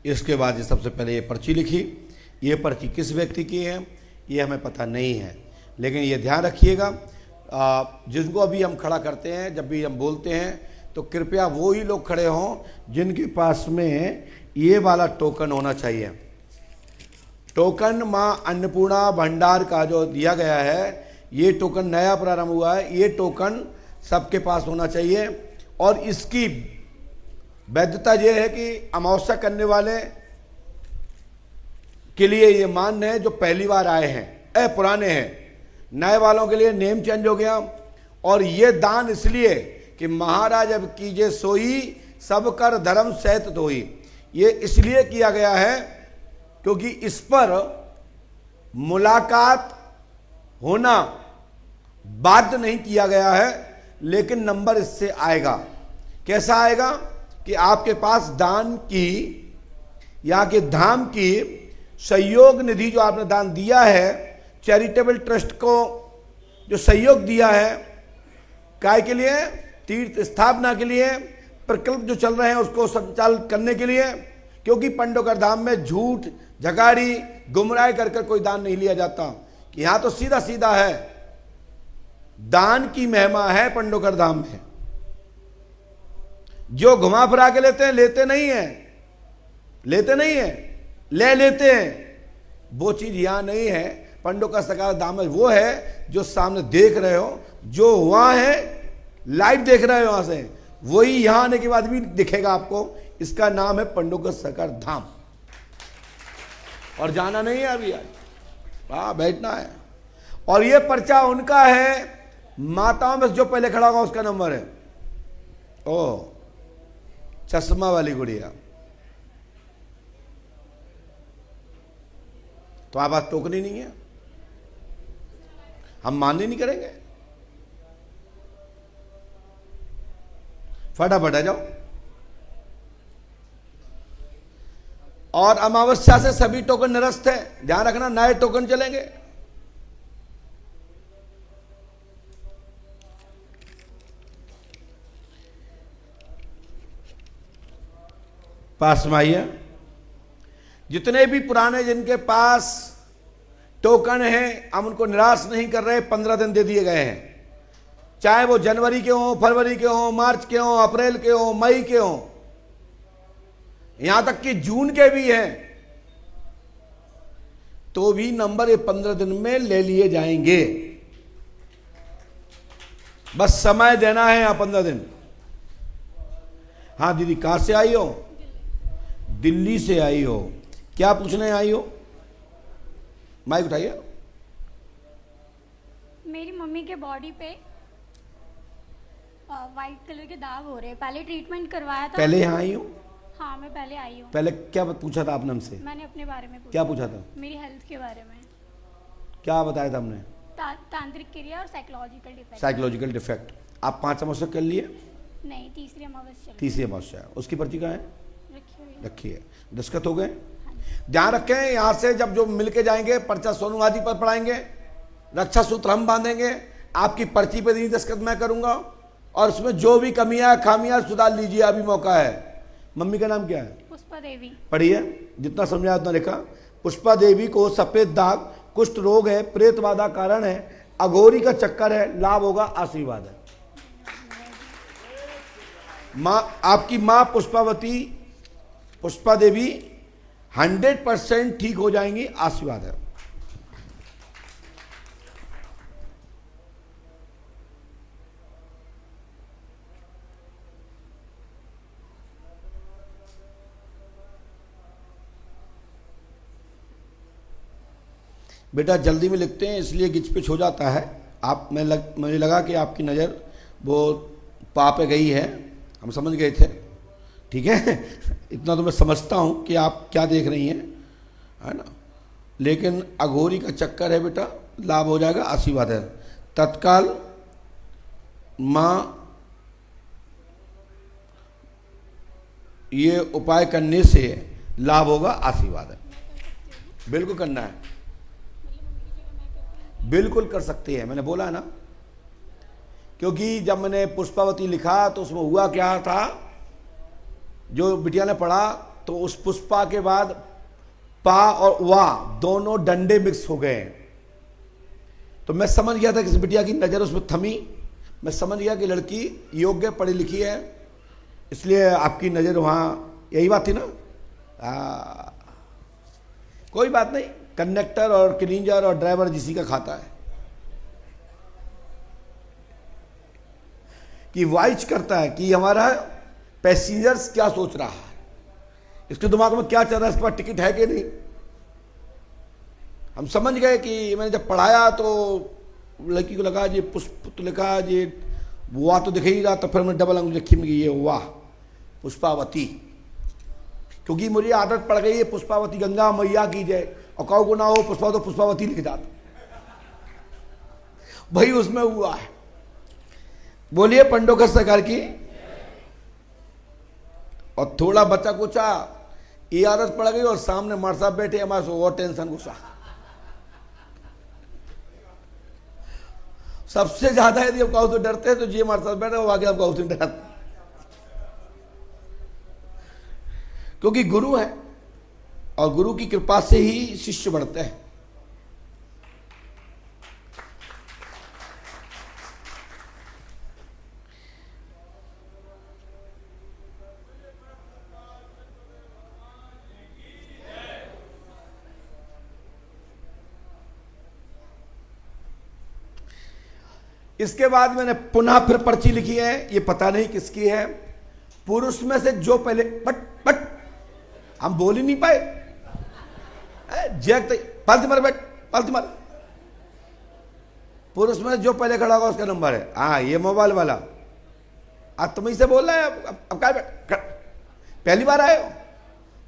इसके बाद ये सबसे पहले ये पर्ची लिखी। ये पर्ची किस व्यक्ति की है ये हमें पता नहीं है, लेकिन ये ध्यान रखिएगा जिसको अभी हम खड़ा करते हैं, जब भी हम बोलते हैं तो कृपया वो ही लोग खड़े हों जिनके पास में ये वाला टोकन होना चाहिए। टोकन माँ अन्नपूर्णा भंडार का जो दिया गया है, ये टोकन नया प्रारंभ हुआ है, ये टोकन सबके पास होना चाहिए। और इसकी वैधता ये है कि अमावस्या करने वाले के लिए ये मान्य है जो पहली बार आए हैं, पुराने हैं। नए वालों के लिए नेम चेंज हो गया। और ये दान इसलिए कि महाराज अब कीजे सोई सब कर धर्म सहित धोई, ये इसलिए किया गया है क्योंकि इस पर मुलाकात होना बाध्य नहीं किया गया है, लेकिन नंबर इससे आएगा। कैसा आएगा कि आपके पास दान की, यहाँ के धाम की सहयोग निधि जो आपने दान दिया है, चैरिटेबल ट्रस्ट को जो सहयोग दिया है, काय के लिए, तीर्थ स्थापना के लिए, प्रकल्प जो चल रहे हैं उसको संचालित करने के लिए। क्योंकि पंडोकर धाम में झूठ झगाड़ी गुमराह कर कोई दान नहीं लिया जाता। यहां तो सीधा सीधा है, दान की महिमा है पंडोकर धाम में। जो घुमा फिरा के लेते हैं, लेते नहीं है, ले लेते हैं, वो चीज यहां नहीं है। पंडोकर सकार धाम में वो है जो सामने देख रहे हो, जो वहां है लाइव देख रहे हो वहां से, वही यहां आने के बाद भी दिखेगा आपको। इसका नाम है पंडोकर सकार धाम। और जाना नहीं है अभी, आज बैठना है। और ये पर्चा उनका है, माताओं में जो पहले खड़ा होगा उसका नंबर है। ओ चश्मा वाली गुड़िया, तो आप बात टोकनी नहीं है, हम मान्य नहीं करेंगे। फटाफट आ जाओ। और अमावस्या से सभी टोकन निरस्त है, ध्यान रखना, नए टोकन चलेंगे। पास में आइए। जितने भी पुराने जिनके पास टोकन है, हम उनको निराश नहीं कर रहे। 15 दिन दे दिए गए हैं, चाहे वो जनवरी के हों, फरवरी के हों, मार्च के हों, अप्रैल के हों, मई के हों, यहां तक कि जून के भी हैं, तो भी नंबर ये 15 दिन में ले लिए जाएंगे। बस समय देना है यहां 15 दिन। हाँ दीदी, कहां से आई हो? दिल्ली से आई हो। क्या पूछने आई हो? माइक उठाइए। मेरी मम्मी के बॉडी पे वाइट कलर के दाग हो रहे हैं। पहले ट्रीटमेंट करवाया था। पहले यहाँ आई हो? हाँ, मैं पहले आई हूँ। पहले क्या पूछा था आपने हमसे? मैंने अपने बारे में पूछा। क्या पूछा था? मेरी हेल्थ के बारे में। क्या बताया था हमने? तांत्रिक क्रिया और साइकोलॉजिकल डिफेक्ट। Psychological defect. आप 5 अमावस्या कर लिए? नहीं, तीसरी अमावस्या। तीसरी अमावस्या। उसकी पर्ची कहाँ है? रखी है। दस्तखत हो गए? ध्यान रखें, यहाँ से जब जो मिलके जाएंगे, पर्चा सोनू आदि पर पढ़ाएंगे, रक्षा सूत्र हम बांधेंगे, आपकी पर्ची पे नहीं दस्तखत मैं करूंगा। और उसमें जो भी कमियां खामियां सुधार लीजिए, अभी मौका है। मम्मी का नाम क्या है? पुष्पा देवी। पढ़िए, जितना समझा उतना लिखा। पुष्पा देवी को सफेद दाग, कुष्ठ रोग है, प्रेत बाधा कारण है, अघोरी का चक्कर है, लाभ होगा, आशीर्वाद है। मां, आपकी मां पुष्पा देवी 100% ठीक हो जाएंगी, आशीर्वाद है। बेटा जल्दी में लिखते हैं इसलिए गिच पिच हो जाता है। आप मुझे लगा कि आपकी नज़र वो पा पे गई है, हम समझ गए थे, ठीक है। इतना तो मैं समझता हूँ कि आप क्या देख रही हैं, है ना। लेकिन अघोरी का चक्कर है बेटा, लाभ हो जाएगा, आशीर्वाद है। तत्काल माँ ये उपाय करने से लाभ होगा, आशीर्वाद है। बिल्कुल करना है, बिल्कुल कर सकती है, मैंने बोला है ना। क्योंकि जब मैंने पुष्पावती लिखा तो उसमें हुआ क्या था, जो बिटिया ने पढ़ा तो उस पुष्पा के बाद पा और वा दोनों डंडे मिक्स हो गए। तो मैं समझ गया था कि इस बिटिया की नजर उसमें थमी, मैं समझ गया कि लड़की योग्य पढ़ी लिखी है, इसलिए आपकी नजर वहां, यही बात थी ना। कोई बात नहीं, कंडक्टर और क्लीनर और ड्राइवर जिसी का खाता है। कि वाइच करता है कि हमारा पैसेंजर्स क्या सोच रहा है, इसके दिमाग में क्या चल रहा है, इसके पास टिकट है कि नहीं। हम समझ गए कि मैंने जब पढ़ाया तो लड़की को लगा जी पुष्प तो लिखा जी, वाह तो दिख ही रहा, तो फिर मैंने डबल अंगुल लिखी में ये वाह पुष्पावती, क्योंकि मुझे आदत पड़ गई है पुष्पावती गंगा मैया की जय, और कहो को ना हो पुष्पा तो पुष्पावती लिख जाता, भाई उसमें हुआ है। बोलिए पंडोकर सरकार की। और थोड़ा बच्चा कुचा ये आदत पड़ गई, और सामने मार साहब बैठे हमारे से और टेंशन गुस्सा। सबसे ज्यादा यदि हम कहो तो डरते हैं तो जी हमारे साथ बैठे, वो आगे हम कहो तो डरते, क्योंकि गुरु है और गुरु की कृपा से ही शिष्य बढ़ते हैं। इसके बाद मैंने पुनः फिर पर्ची लिखी है, ये पता नहीं किसकी है। पुरुष में से जो पहले पट पट हम बोल ही नहीं पाए, जैक पालती मार बैठ पालती मार। पुरुष में जो पहले खड़ा होगा उसका नंबर है। हाँ ये मोबाइल वाला, अब तुम ही से बोल रहे हैं, अब क्या पहली बार आए हो,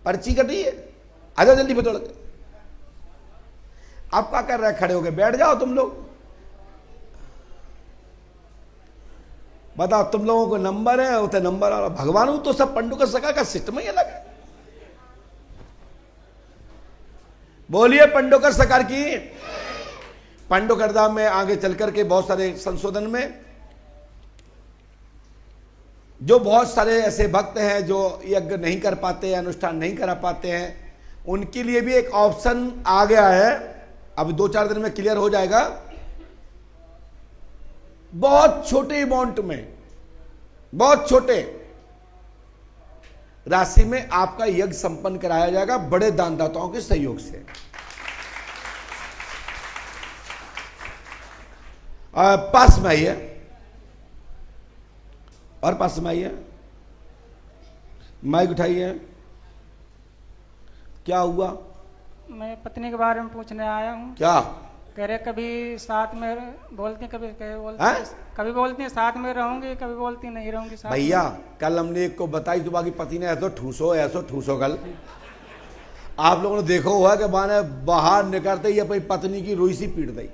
पर्ची कटी है, आ जाओ जल्दी बदल के। आप क्या कर रहे हैं, खड़े हो गए, बैठ जाओ तुम लोग। बताओ तुम लोगों को नंबर है, उतने नंबर और भगवान तो सब पंडोकर सरकार का सिस्टम ही अलग है। बोलिए पंडोकर सरकार की। पंडोकर धाम में आगे चल करके बहुत सारे संशोधन में जो बहुत सारे ऐसे भक्त हैं जो यज्ञ नहीं कर पाते, अनुष्ठान नहीं करा पाते हैं, उनके लिए भी एक ऑप्शन आ गया है। अब 2-4 दिन में क्लियर हो जाएगा। बहुत छोटे अमाउंट में, बहुत छोटे राशि में आपका यज्ञ संपन्न कराया जाएगा बड़े दानदाताओं के सहयोग से। पास में आइए, और पास में आइए, माइक उठाइए। क्या हुआ? मैं पत्नी के बारे में पूछने आया हूँ। क्या कह रहे कभी साथ में बोलती, कभी बोलती है? कभी बोलती है साथ में रहूंगी, कभी बोलती नहीं रहूंगी साथ। भैया कल हमने एक को बताई तो बाकी पति ने ऐसो ठूसो कल आप लोगों ने देखो हुआ कि माने बाहर निकलते ही अपनी पत्नी की रोई सी पीट दी,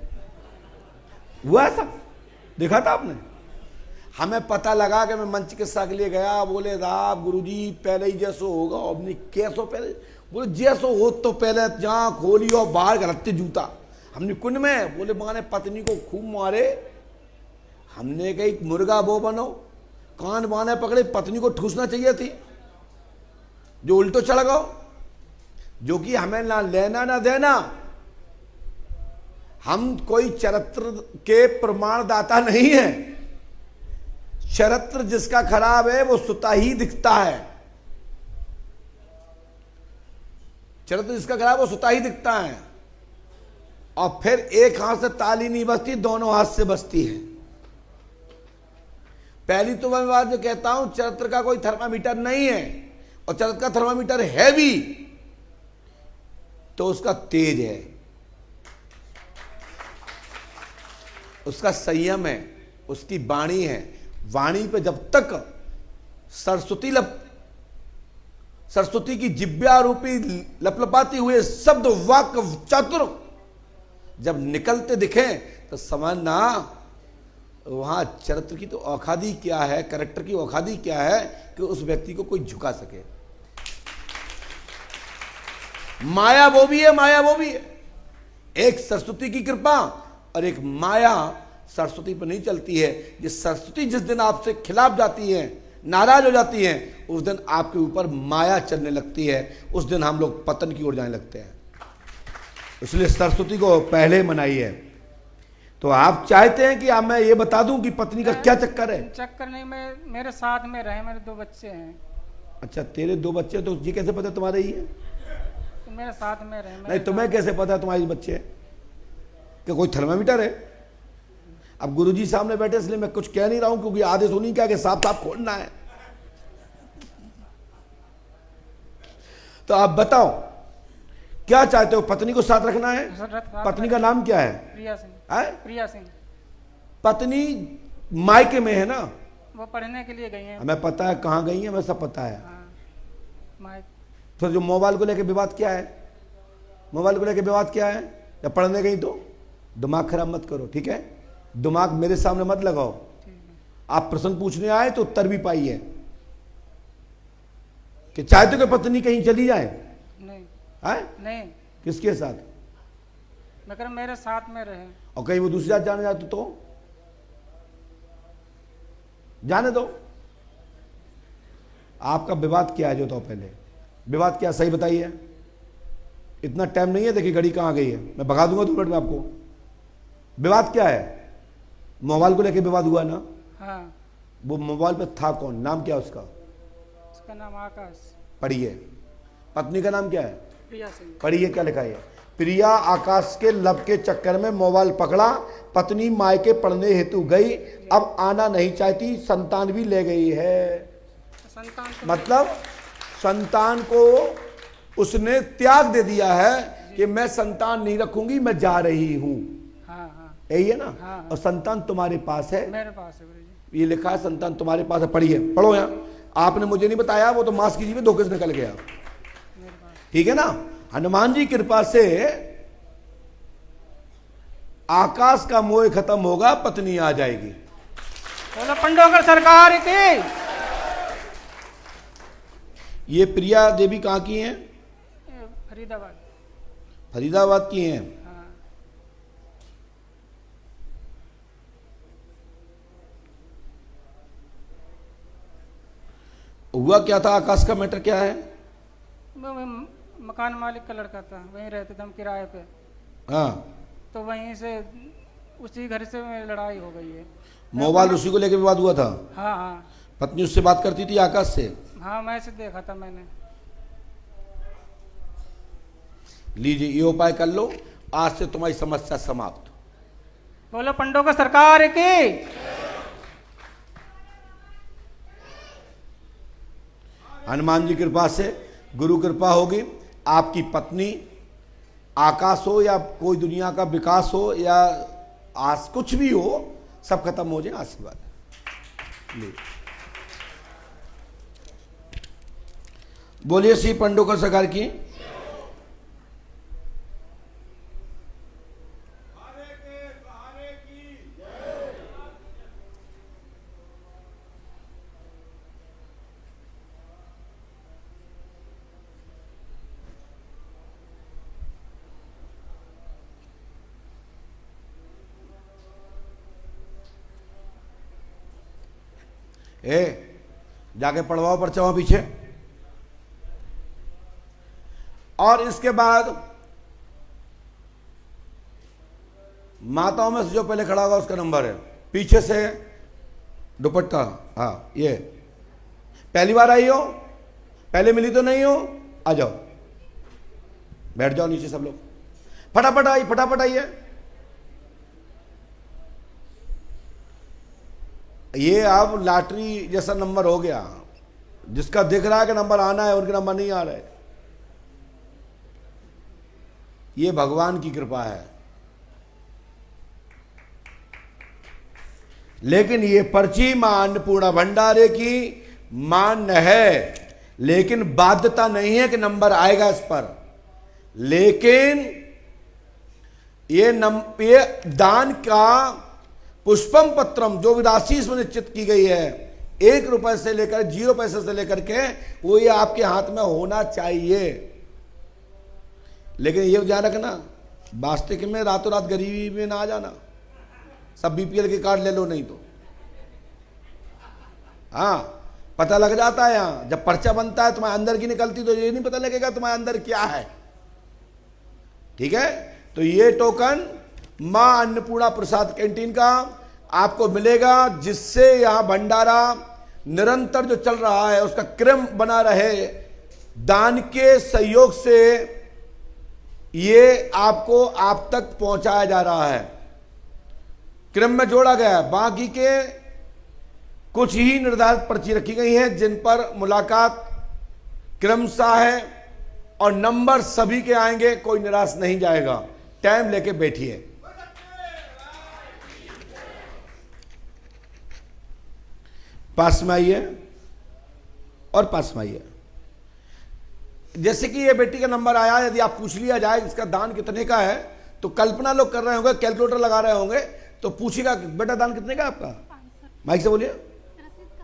हुआ ऐसा देखा था आपने? हमें पता लगा कि मैं मंच किस्सा के लिए गया, बोले साहब गुरुजी पहले ही जैसो होगा, हमने कैसो पहले, बोले जैसो हो तो पहले जहां खोली और बाहर गलते जूता। हमने कुंड में, बोले माने पत्नी को खूब मारे। हमने कही मुर्गा वो बनो, कान बाने पकड़े, पत्नी को ठूसना चाहिए थी, जो उल्टो चढ़ गो, जो कि हमें ना लेना ना देना। हम कोई चरित्र के प्रमाण दाता नहीं है। चरित्र जिसका खराब है वो सुता ही दिखता है, चरित्र जिसका खराब वो सुता ही दिखता है। और फिर एक हाथ से ताली नहीं बजती, दोनों हाथ से बजती है। पहली तो मैं बात जो कहता हूं, चरित्र का कोई थर्मामीटर नहीं है, और चरित्र का थर्मामीटर है भी तो उसका तेज है, उसका संयम है, उसकी वाणी है। वाणी पे जब तक सरस्वती की जिब्या रूपी लपलपाती हुए शब्द वाक्य चातुर जब निकलते दिखें तो समझना वहां चरित्र की तो औखादी क्या है, कैरेक्टर की औखादी क्या है कि उस व्यक्ति को कोई झुका सके। माया वो भी है, माया वो भी है। एक सरस्वती की कृपा और एक माया सरस्वती पर नहीं चलती है। ये सरस्वती जिस दिन आपसे खिलाफ जाती है नाराज हो जाती हैं, उस दिन आपके ऊपर माया चलने लगती है, उस दिन हम लोग पतन की ओर जाने लगते हैं। इसलिए सरस्वती को पहले मनाइए। तो आप चाहते हैं कि आप मैं ये बता दूं कि पत्नी का क्या चक्कर है? चक्कर नहीं, मैं मेरे साथ में रहे, मेरे 2 बच्चे हैं। अच्छा, तेरे 2 बच्चे, तो ये कैसे पता तुम्हारे ही है? तो मेरे साथ में रहे। नहीं, तुम्हें कैसे पता तुम्हारे बच्चे हैं? कि कोई थर्मामीटर है? अब गुरुजी सामने बैठे इसलिए मैं कुछ कह नहीं रहा हूं, क्योंकि आदेश उन्हीं का कि साफ साफ खोलना है। तो आप बताओ क्या चाहते हो? पत्नी को साथ रखना है? पत्नी का नाम क्या है? प्रिया सिंह। है? प्रिया सिंह। पत्नी मायके में है ना? वो पढ़ने के लिए गई हैं। हमें पता है कहाँ गई है, हमें सब पता है। हाँ, माइक। तो जो मोबाइल को लेके विवाद क्या है? मोबाइल को लेके विवाद क्या है? जब पढ़ने गई तो दिमाग खराब मत करो, ठीक है? दिमाग मेरे सामने मत लगाओ। आप प्रश्न पूछने आए तो उत्तर भी पाइए। कि चाहते हो कि पत्नी कहीं चली जाए? नहीं है? नहीं, किसके साथ? मैं कह रहा मेरे साथ में रहे। और कहीं वो दूसरी जात जाने जाते तो जाने दो। आपका विवाद क्या है जो? तो पहले विवाद क्या, सही बताइए। इतना टाइम नहीं है, देखिए घड़ी कहां गई है, मैं भगा दूंगा 2 मिनट में आपको। विवाद क्या है? मोबाइल को लेके विवाद हुआ ना? हाँ। वो मोबाइल पे था कौन? नाम क्या उसका? उसका नाम आकाश। पढ़िए। पत्नी का नाम क्या है? प्रिया सिंह। पढ़िए क्या लिखा है? प्रिया आकाश के लब के चक्कर में मोबाइल पकड़ा, पत्नी मायके पढ़ने हेतु गई, अब आना नहीं चाहती, संतान भी ले गई है। संतान तो मतलब संतान को उसने त्याग दे दिया है कि मैं संतान नहीं रखूंगी, मैं जा रही हूं। हाँ हाँ, यही है ना? हाँ। और संतान तुम्हारे पास है, मेरे पास है गुरुजी। ये लिखा है संतान तुम्हारे पास है। पढ़िए, पढ़ो यहाँ। आपने मुझे नहीं बताया, वो तो मास कीजिए धोखे से निकल गया। मेरे पास। ठीक है ना? हनुमान जी की कृपा से आकाश का मोह खत्म होगा, पत्नी आ जाएगी। बोलो पंडोकर सरकार की। ये प्रिया देवी कहाँ की हैं? ये फरीदाबाद। फरीदाबाद की हैं। हाँ। हुआ क्या था? आकाश का मैटर क्या है? वो मकान मालिक का लड़का था, वहीं रहते थे हम किराए पे। हाँ, तो वहीं से उसी घर से लड़ाई हो गई है। मोबाइल उसी को लेकर विवाद हुआ था। हाँ हाँ पत्नी उससे बात करती थी आकाश से? हाँ, मैं से देखा था मैंने। लीजिए, ये उपाय कर लो, आज से तुम्हारी समस्या समाप्त। बोलो पंडोकर सरकार की। हनुमान जी कृपा से, गुरु कृपा होगी, आपकी पत्नी आकाश हो या कोई दुनिया का विकास हो या आज कुछ भी हो, सब खत्म हो जाए। आशीर्वाद ले। बोलिए श्री पंडोकर सरकार की। जाके पढ़वाओ पर्चा वहां पीछे। और इसके बाद माताओं में से जो पहले खड़ा होगा उसका नंबर है। पीछे से दुपट्टा, हाँ, ये पहली बार आई हो, पहले मिली तो नहीं हो, आ जाओ, बैठ जाओ नीचे सब लोग। फटाफट आई, फटाफट आइए। ये अब लॉटरी जैसा नंबर हो गया, जिसका दिख रहा है कि नंबर आना है, उनके नंबर नहीं आ रहे। ये भगवान की कृपा है। लेकिन ये पर्ची मां अन्नपूर्णा भंडारे की मान्य है, लेकिन बाध्यता नहीं है कि नंबर आएगा इस पर। लेकिन ये दान का पुष्पम पत्रम जो राशि इसमें निश्चित की गई है, 1 रुपए से लेकर 0 पैसे से लेकर के, वो ये आपके हाथ में होना चाहिए। लेकिन ये ध्यान रखना, वास्तविक में रातों रात गरीबी में ना आ जाना, सब बीपीएल के कार्ड ले लो नहीं तो। हाँ, पता लग जाता है। यहां जब पर्चा बनता है तुम्हारे अंदर की निकलती तो ये नहीं पता लगेगा तुम्हारे अंदर क्या है। ठीक है, तो ये टोकन मां अन्नपूर्णा प्रसाद कैंटीन का आपको मिलेगा, जिससे यहां भंडारा निरंतर जो चल रहा है उसका क्रम बना रहे। दान के सहयोग से ये आपको आप तक पहुंचाया जा रहा है, क्रम में जोड़ा गया है। बाकी के कुछ ही निर्धारित पर्ची रखी गई हैं जिन पर मुलाकात क्रमशः है और नंबर सभी के आएंगे, कोई निराश नहीं जाएगा। टाइम लेके बैठिए। पास में आइए और पास में आइए। जैसे कि ये बेटी का नंबर आया, यदि आप पूछ लिया जाए इसका दान कितने का है, तो कल्पना लोग कर रहे होंगे, कैलकुलेटर लगा रहे होंगे, तो पूछेगा बेटा दान कितने का आपका? माइक से बोलिए।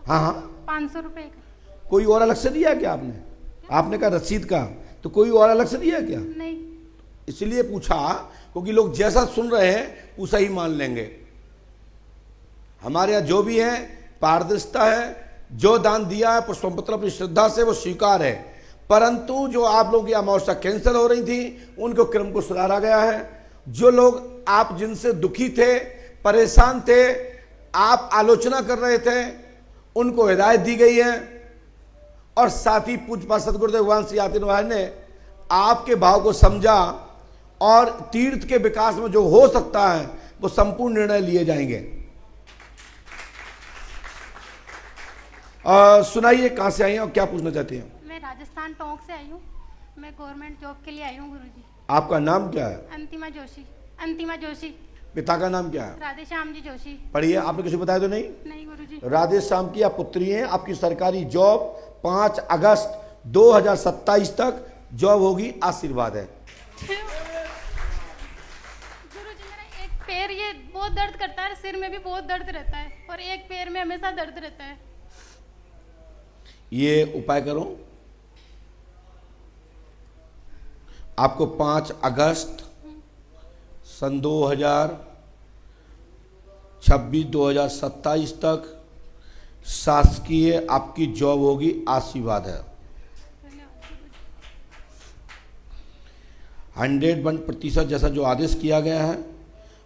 हाँ हाँ, 500 रुपए का। कोई और अलग से दिया क्या आपने? आपने कहा रसीद का, तो कोई और अलग से दिया क्या? नहीं। इसलिए पूछा क्योंकि लोग जैसा सुन रहे हैं उसा ही मान लेंगे। हमारे यहाँ जो भी है पारदर्शिता है, जो दान दिया है पुष्पपत्र अपनी श्रद्धा से वो स्वीकार है, परंतु जो आप लोग की अमावस्या कैंसिल हो रही थी उनको क्रम को सुधारा गया है। जो लोग आप जिनसे दुखी थे, परेशान थे, आप आलोचना कर रहे थे, उनको हिदायत दी गई है। और साथ ही पूज्य सदगुरुदेव भगवान श्री आतिन महाराज ने आपके भाव को समझा और तीर्थ के विकास में जो हो सकता है वो संपूर्ण निर्णय लिए जाएंगे। सुनाइए, कहां से आई हैं और क्या पूछना चाहती हैं? मैं राजस्थान टोंक से आई हूँ। मैं गवर्नमेंट जॉब के लिए आई हूँ गुरुजी। आपका नाम क्या है? अंतिमा जोशी। अंतिमा जोशी। पिता का नाम क्या है? राधे श्याम जी जोशी। पढ़िए। आपने किसी को बताया तो नहीं? नहीं गुरुजी। राधे श्याम की आप पुत्री हैं। आपकी सरकारी जॉब 5 अगस्त 2027 तक जॉब होगी। आशीर्वाद है। गुरुजी मेरा एक पैर ये बहुत दर्द करता है, सिर में भी बहुत दर्द रहता है और एक पैर में हमेशा दर्द रहता है। ये उपाय करो। आपको 5 अगस्त सन 2026-2027 तक शासकीय आपकी जॉब होगी। आशीर्वाद है। 101% जैसा जो आदेश किया गया है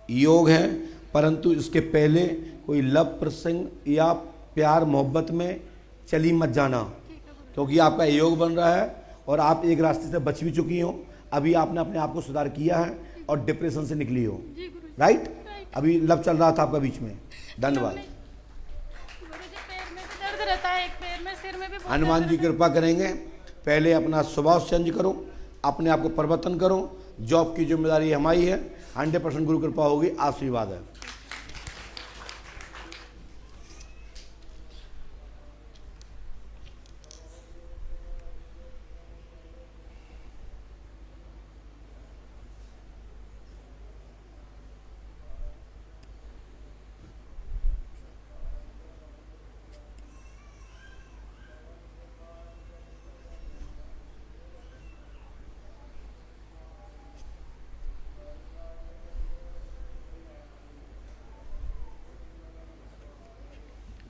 योग है, परंतु इसके पहले कोई लव प्रसंग या प्यार मोहब्बत में चली मत जाना, क्योंकि आपका योग बन रहा है और आप एक रास्ते से बच भी चुकी हो। अभी आपने अपने आप को सुधार किया है और डिप्रेशन से निकली हो। राइट? अभी लव चल रहा था आपका बीच में। धन्यवाद। गुरुजी पैर में भी दर्द रहता है, एक पैर में, सिर में भी बहुत हनुमान जी कृपा करेंगे। पहले अपना स्वभाव चेंज करो, अपने आप को परिवर्तन करो। जॉब की जिम्मेदारी हमारी है। 100% गुरु कृपा होगी। आशीर्वाद है।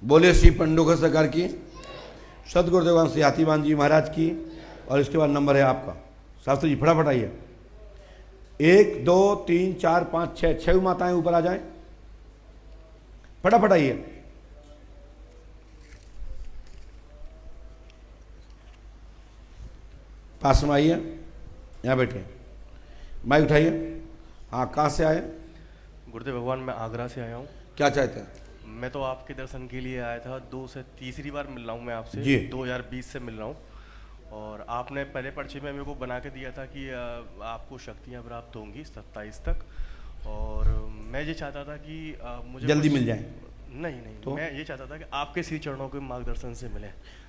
बोले श्री पंडोकर सरकार की, सदगुरुदेव श्री हाथीवान जी महाराज की। और इसके बाद नंबर है आपका। शास्त्री जी फटाफट आइए। 1 2 3 4 5 6 6 माताएं ऊपर आ जाएं। फटाफट आइए। पास में आइए, यहाँ बैठिए। माइक उठाइए। हाँ, कहाँ से आए? गुरुदेव भगवान, मैं आगरा से आया हूँ। क्या चाहते हैं? मैं तो आपके दर्शन के लिए आया था। 2 से तीसरी बार मिल रहा हूँ मैं आपसे। जी। 2020 से मिल रहा हूँ। और आपने पहले पर्चे में मेरे को बना के दिया था कि आपको शक्तियाँ प्राप्त होंगी 27 तक। और मैं ये चाहता था कि मुझे जल्दी मिल जाए। नहीं तो? मैं ये चाहता था कि आपके श्री चरणों के मार्गदर्शन से मिले।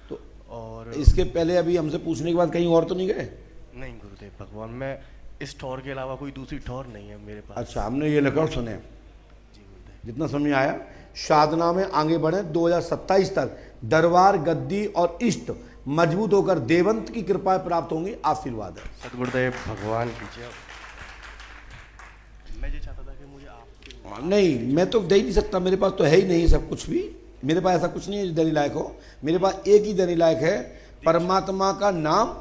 तो और इसके पहले अभी हमसे पूछने के बाद कहीं और तो नहीं गए? नहीं गुरुदेव भगवान, मैं इस ठौर के अलावा कोई दूसरी ठौर नहीं है मेरे पास। अच्छा, हमने ये रिकॉर्ड सुने। जी गुरुदेव। जितना समझ में आया, साधना में आगे बढ़े। 2027 तक दरबार, गद्दी और इष्ट मजबूत होकर देवंत की कृपा प्राप्त होंगी। आशीर्वाद है। सदगुरुदेव भगवान की जय। मैं ये चाहता था कि मुझे आपके नहीं, मैं तो दे ही नहीं सकता, मेरे पास तो है ही नहीं सब कुछ भी। मेरे पास ऐसा कुछ नहीं है जो देने लायक हो। मेरे पास एक ही देने लायक है, परमात्मा का नाम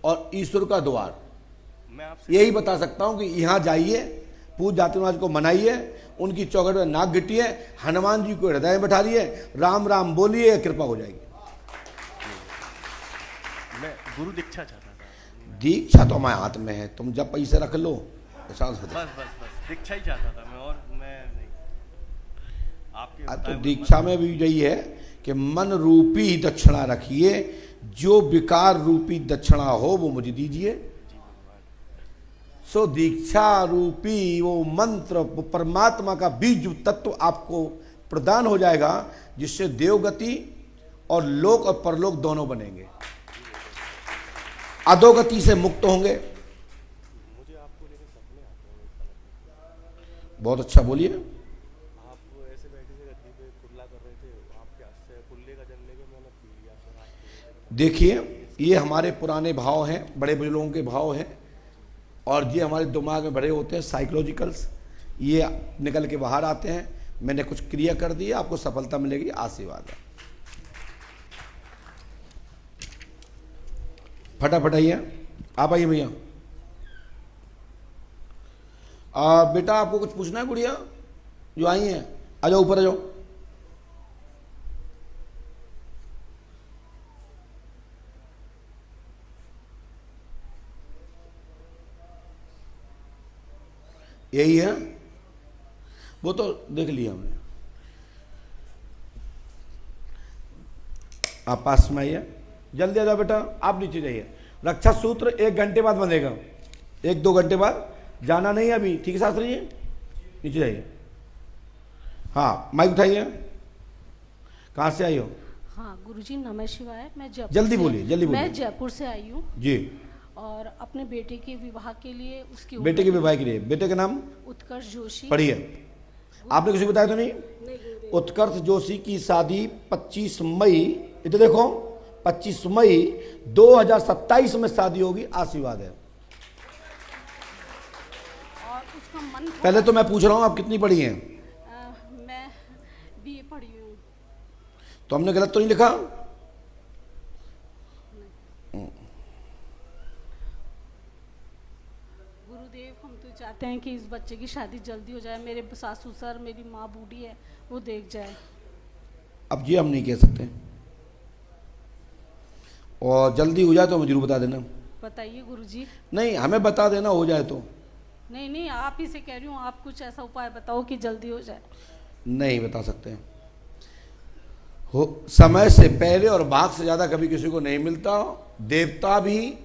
और ईश्वर का द्वार। मैं आपसे यही बता सकता हूं कि यहाँ जाइए, पूज जाति महाराज को मनाइए, उनकी चौखट में नाक गिटिए, हनुमान जी को हृदय में बैठा लिए, राम राम बोलिए, कृपा हो जाएगी। मैं गुरु दीक्षा चाहता था। दीक्षा तो हमारे हाथ में है, तुम जब पैसे रख लो बस दीक्षा ही चाहता था मैं, और मैं नहीं। आपके तो बताए हुए दीक्षा में भी यही है कि मन रूपी दक्षिणा रखिए, जो विकार रूपी दक्षिणा हो वो मुझे दीजिए। सो दीक्षा रूपी वो मंत्र, वो परमात्मा का बीज तत्व आपको प्रदान हो जाएगा, जिससे देवगति और लोक और परलोक दोनों बनेंगे, अधोगति से मुक्त होंगे। मुझे आपको लेकर सपने आते हैं। बहुत अच्छा, बोलिए। आप ऐसे बैठे थे गद्दी पे, कुल्ला कर रहे थे, आपके हाथ से कुल्ले का जल लेके मैंने पी लिया। सर आप देखिए, ये हमारे पुराने भाव हैं, बड़े बुजुर्गों के भाव हैं, और ये हमारे दिमाग में भरे होते हैं साइकोलॉजिकल्स, ये निकल के बाहर आते हैं। मैंने कुछ क्रिया कर दी है, आपको सफलता मिलेगी, आशीर्वाद है। फटाफट आइए, आप आइए भैया। बेटा आपको कुछ पूछना है? गुड़िया जो आई हैं, आ जाओ, ऊपर आ जाओ। यही है, वो तो देख लिया हमने। आप पास में आइए, जल्दी आ जाओ बेटा, आप नीचे जाइए। रक्षा सूत्र 1 घंटे बाद बंधेगा, 1-2 घंटे बाद, जाना नहीं है अभी, ठीक है शास्त्री जी? नीचे जाइए। हाँ, माइक उठाइए। कहाँ से आई हो? हाँ गुरुजी, नमः शिवाय। मैं जयपुर जल्दी से- बोलिए, जल्दी बोलिए। मैं जयपुर से आई हूँ जी। और अपने बेटे के विवाह के लिए उसकी बेटे के विवाह के लिए, बेटे का नाम उत्कर्ष जोशी। पढ़िए। आपने किसी को बताया तो नहीं? नहीं गुरुदेव। उत्कर्ष जोशी की शादी 25 मई, इधर देखो, 25 मई 2027 में शादी होगी, आशीर्वाद है। और उसका मन पहले तो मैं पूछ रहा हूं आप कितनी पढ़ी हैं? मैं बीए पढ़ी हूँ। तो हमने गलत तो नहीं लिखा? गुरुदेव, हम तो चाहते हैं कि इस बच्चे की शादी जल्दी हो जाए। मेरे सासू सर, मेरी माँ बूढ़ी है, वो देख जाए। अब ये हम नहीं कह सकते, और जल्दी हो जाए तो हमें जरूर बता देना। बताइए गुरुजी। नहीं, हमें बता देना हो जाए तो। नहीं नहीं, आप ही से कह रही हूँ, आप कुछ ऐसा उपाय बताओ कि जल्दी हो जाए। नहीं बता सकते हैं। हो समय से पहले और भाग से ज्यादा कभी किसी को नहीं मिलता। देवता भी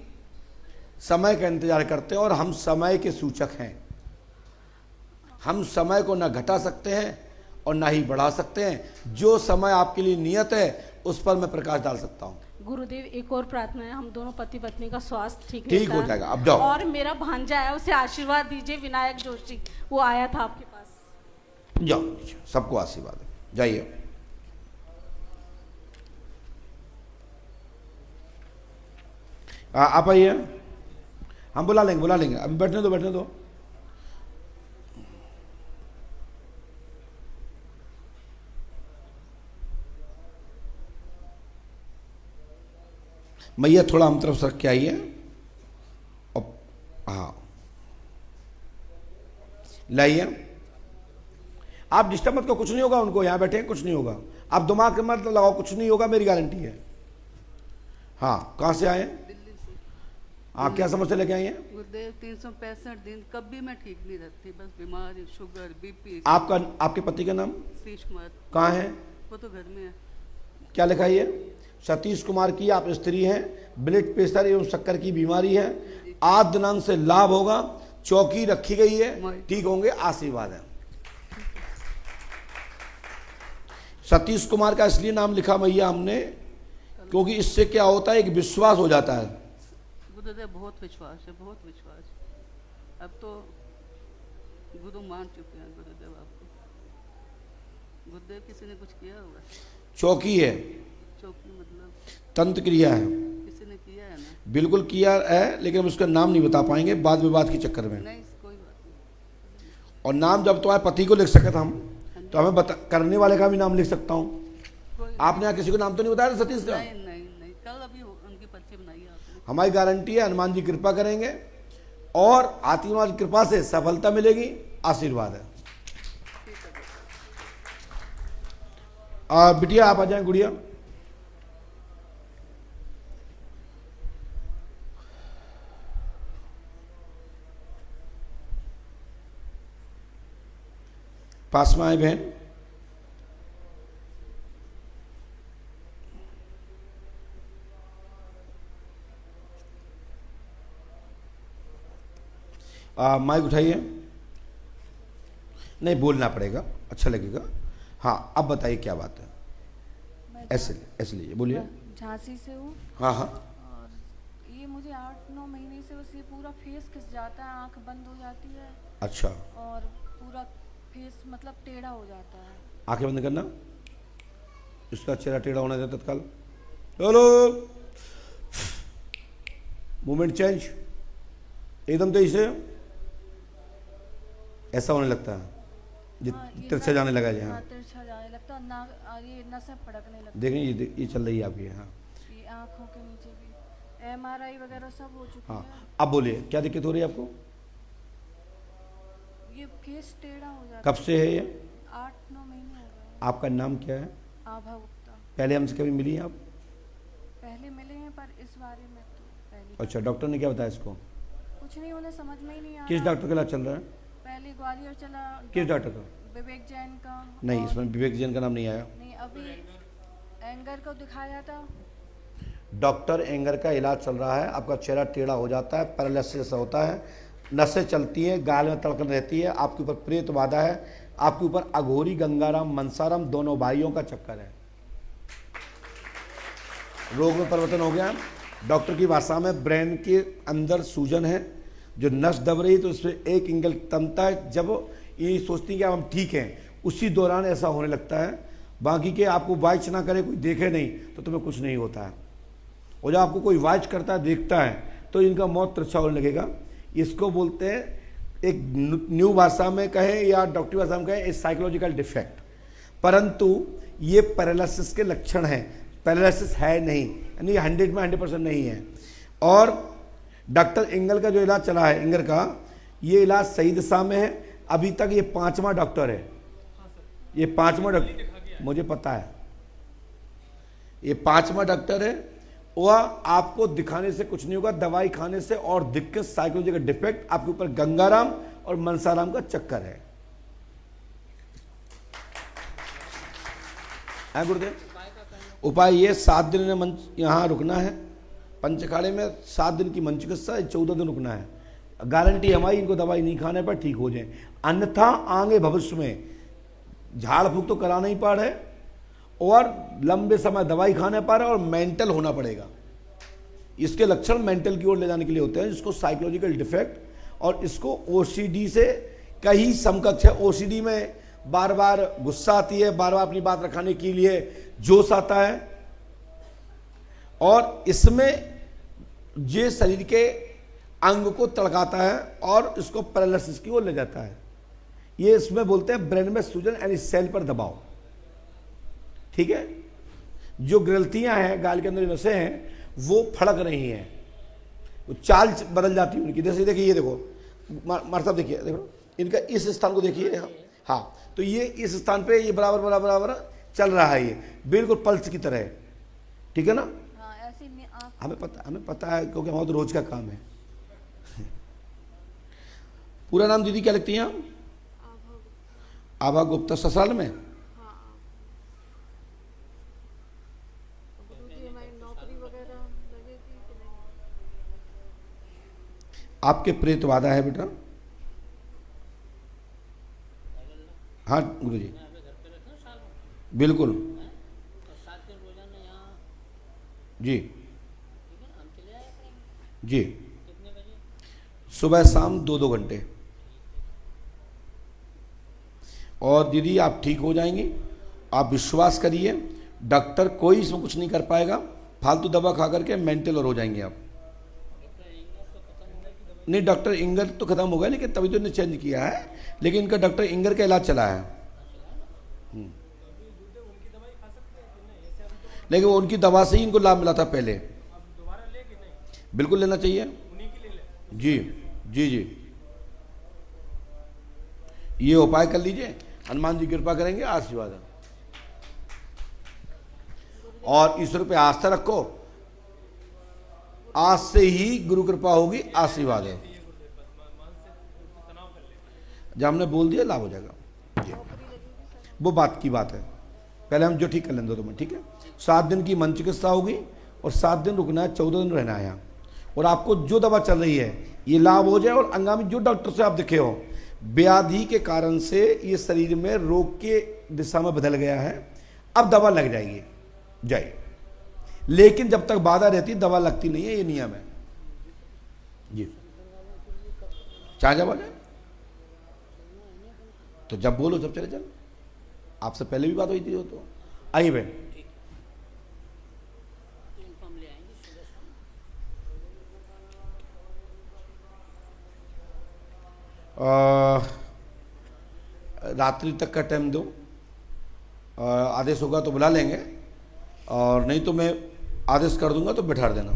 समय का इंतजार करते हैं, और हम समय के सूचक हैं। हम समय को ना घटा सकते हैं और ना ही बढ़ा सकते हैं। जो समय आपके लिए नियत है उस पर मैं प्रकाश डाल सकता हूं। गुरुदेव, एक और प्रार्थना है, हम दोनों पति पत्नी का स्वास्थ्य ठीक ठीक रहता हो है। जाएगा, अब जाओ। और मेरा भांजा है, उसे आशीर्वाद दीजिए, विनायक जोशी, वो आया था आपके पास। जाओ, सबको आशीर्वाद है, जाइए। आप आइए, हम बुला लेंगे, अभी बैठने दो। मैया थोड़ा हम तरफ सरक के आइए। और हाँ, लाइए। आप डिस्टर्ब मत करो, कुछ नहीं होगा उनको, यहां बैठे हैं, कुछ नहीं होगा। आप दिमाग मत लगाओ, कुछ नहीं होगा, मेरी गारंटी है। हाँ, कहाँ से आए हैं? दिल्ली से। आप क्या समस्या लेके आई हैं? गुरुदेव, 365 दिन कभी मैं ठीक नहीं रहती, बस बीमारी, शुगर, बीपी। आपका, आपके पति का नाम? सतीश कुमार। कहाँ है? वो तो घर में है। क्या लिखा है ये? सतीश कुमार की आप स्त्री हैं, ब्लड प्रेशर एवं शक्कर की बीमारी है, आज दिनांक से लाभ होगा, चौकी रखी गई है, ठीक होंगे, आशीर्वाद है। सतीश कुमार का इसलिए नाम लिखा मैया हमने, क्योंकि इससे क्या होता है, एक विश्वास हो जाता है। गुरुदेव बहुत विश्वास है, बहुत विश्वास। अब तो गुरु मान चुके हैं गुरुदेव आपको। गुरुदेव, किसी ने कुछ किया होगा? चौकी है, चौकी मतलब तंत्र क्रिया है, किसी ने किया है ना? बिल्कुल किया है, लेकिन हम उसका नाम नहीं बता पाएंगे, वाद विवाद के चक्कर में। नहीं, कोई बात नहीं। और नाम जब तुम्हारे पति को लिख सके हम, तो हमें करने वाले का भी नाम लिख सकता हूँ। कोई आपने यहाँ किसी को नाम तो नहीं बताया था सतीश का? नहीं नहीं नहीं, कल अभी उनकी पर्ची बनाई है आपने। हमारी गारंटी है, हनुमान जी कृपा करेंगे और आत्मा की कृपा से सफलता मिलेगी, आशीर्वाद है। बिटिया आप आ जाएं, गुड़िया। पास में आए बहन। माइक उठाइए। नहीं बोलना पड़ेगा, अच्छा लगेगा। हाँ अब बताइए क्या बात है। मैं ऐसे लीजिए, बोलिए। झांसी से हूँ हाँ हाँ। और ये मुझे 8-9 महीने से बस ये पूरा फेस खिंच जाता है, आंख बंद हो जाती है अच्छा, और पूरा फेस मतलब टेढ़ा हो जाता है। आंखें बंद करना, इसका चेहरा टेढ़ा होना चाहिए तत्काल। चलो मूवमेंट चेंज, एकदम तेजी से। ऐसा होने लगता है, ये तिरछा जाने लगा है। हाँ हाँ तिरछा जाने लगता है, ना ये नसें फड़कने लगती देखें, ये चल रही है आपकी। हाँ है, ये आँखों के नीचे भी MRI वगैरह सब हो चुकी हाँ। है। अब बोलिए क्या दिक्कत हो रही है आपको? ये फेस टेढ़ा हो जाता कब से है ये? 8-9 महीने हो गए। आपका नाम क्या है? आभा गुप्ता। पहले हमसे कभी मिली हैं आप? पहले मिले हैं पर इस बारे में तो पहली अच्छा, डॉक्टर ने क्या बताया इसको? कुछ नहीं, उन्हें समझ में ही नहीं आ किस रहा। डॉक्टर का इलाज चल रहा है? पहले ग्वालियर चला। किस डॉक्टर का? विवेक जैन का। नहीं, और- इसमें विवेक जैन का नाम नहीं आया। नहीं, अभी एंगर को दिखाया था। डॉक्टर एंगर का इलाज चल रहा है। आपका चेहरा टेढ़ा हो जाता है, पैरालिसिस जैसा होता है, नसें चलती हैं, गाल में तड़कन रहती है, आपके ऊपर प्रेत बाधा है, आपके ऊपर अघोरी गंगाराम मनसाराम दोनों भाइयों का चक्कर है। रोग में परिवर्तन हो गया। डॉक्टर की भाषा में ब्रेन के अंदर सूजन है, जो नस दब रही तो उसमें एक एंगल तमता है। जब ये सोचती है कि हम ठीक हैं, उसी दौरान ऐसा होने लगता है। बाकी के आपको वाच ना करे, कोई देखे नहीं तो तुम्हें कुछ नहीं होता है, और जब आपको कोई वाच करता है, देखता है, तो इनका मौत तिरछा होने लगेगा। इसको बोलते हैं, एक न्यू भाषा में कहें या डॉक्टरी भाषा में कहें, साइकोलॉजिकल डिफेक्ट। परंतु ये पैरालिसिस के लक्षण हैं, पैरालिसिस है नहीं, यानी 100 में 100% नहीं है। और डॉक्टर एंगल का जो इलाज चला है, एंगर का, ये इलाज सही दिशा में है। अभी तक ये 5वां डॉक्टर है, ये 5वां डॉक्टर, मुझे पता है, ये 5वां डॉक्टर है। वह आपको दिखाने से कुछ नहीं होगा, दवाई खाने से और दिक्कत, साइकोलॉजिकल डिफेक्ट, आपके ऊपर गंगाराम और मनसाराम का चक्कर है। गुरुदेव उपाय ये 7 दिन में यहाँ रुकना है पंचखाड़े में। 7 दिन की मन चिकित्सा, 14 दिन रुकना है। गारंटी हमारी, इनको दवाई नहीं खाने पर ठीक हो जाए, अन्यथा आगे भविष्य में झाड़ फूक तो करा नहीं पा रहे और लंबे समय दवाई खाने पा रहे और मेंटल होना पड़ेगा। इसके लक्षण मेंटल की ओर ले जाने के लिए होते हैं, जिसको साइकोलॉजिकल डिफेक्ट, और इसको OCD से कहीं समकक्ष है। OCD में बार बार गुस्सा आती है, बार बार अपनी बात रखने के लिए जोश आता है, और इसमें ये शरीर के अंग को तड़काता है और इसको पैरालिसिस की ओर ले जाता है। ये इसमें बोलते हैं ब्रेन में सूजन, यानी सेल पर दबाव। ठीक है, जो ग्रंथियां हैं, गाल के अंदर नसें हैं, वो फड़क रही हैं, वो चाल बदल जाती है उनकी। जैसे देखिए, ये देखो मार साहब, देखिए, देखो इनका इस स्थान को देखिए। हाँ, तो ये इस स्थान पे ये बराबर बराबर बराबर चल रहा है, ये बिल्कुल पल्स की तरह है। ठीक है ना? हाँ, ऐसे आँख हमें पता है, क्योंकि हमारा तो रोज का काम है। पूरा नाम दीदी क्या लिखती हैं आप? आभा गुप्ता। ससुराल में? गुरुजी हमारी नौकरी वगैरह लगेगी कि नहीं? आपके प्रेत बाधा है बेटा? हाँ गुरुजी, बिल्कुल जी जी। सुबह शाम 2-2 घंटे। और दीदी आप ठीक हो जाएंगी, आप विश्वास करिए। डॉक्टर कोई इसमें कुछ नहीं कर पाएगा, फालतू दवा खा करके मेंटल और हो जाएंगे आप। नहीं, डॉक्टर इंगर तो खत्म हो गया, लेकिन तभी तो इन्हें चेंज किया है। लेकिन इनका डॉक्टर इंगर का इलाज चला है, लेकिन वो उनकी दवा से ही इनको लाभ मिला था पहले। बिल्कुल लेना चाहिए जी जी जी। ये उपाय कर लीजिए, हनुमान जी कृपा करेंगे, आशीर्वाद है। और ईश्वर पे आस्था रखो, आज से ही गुरु कृपा होगी, आशीर्वाद है। जब हमने बोल दिया लाभ हो जाएगा जी। वो बात की बात है, पहले हम जो ठीक कर लेंगे 2 मिनट, ठीक है। 7 दिन की मन चिकित्सा होगी और 7 दिन रुकना है, 14 दिन रहना है यहाँ। और आपको जो दवा चल रही है ये लाभ हो जाए। और अंगामी जो डॉक्टर से आप दिखे हो, व्याधि के कारण से ये शरीर में रोग के दिशा में बदल गया है, अब दवा लग जाएगी जाइए। लेकिन जब तक बाधा रहती दवा लगती नहीं है, ये नियम है जी। चाहे जब आ जाए तो जब बोलो जब चले चलो। आपसे पहले भी बात हुई थी वो तो। आइए बहन, रात्रि तक का टाइम दो, आदेश होगा तो बुला लेंगे, और नहीं तो मैं आदेश कर दूंगा तो बैठा देना।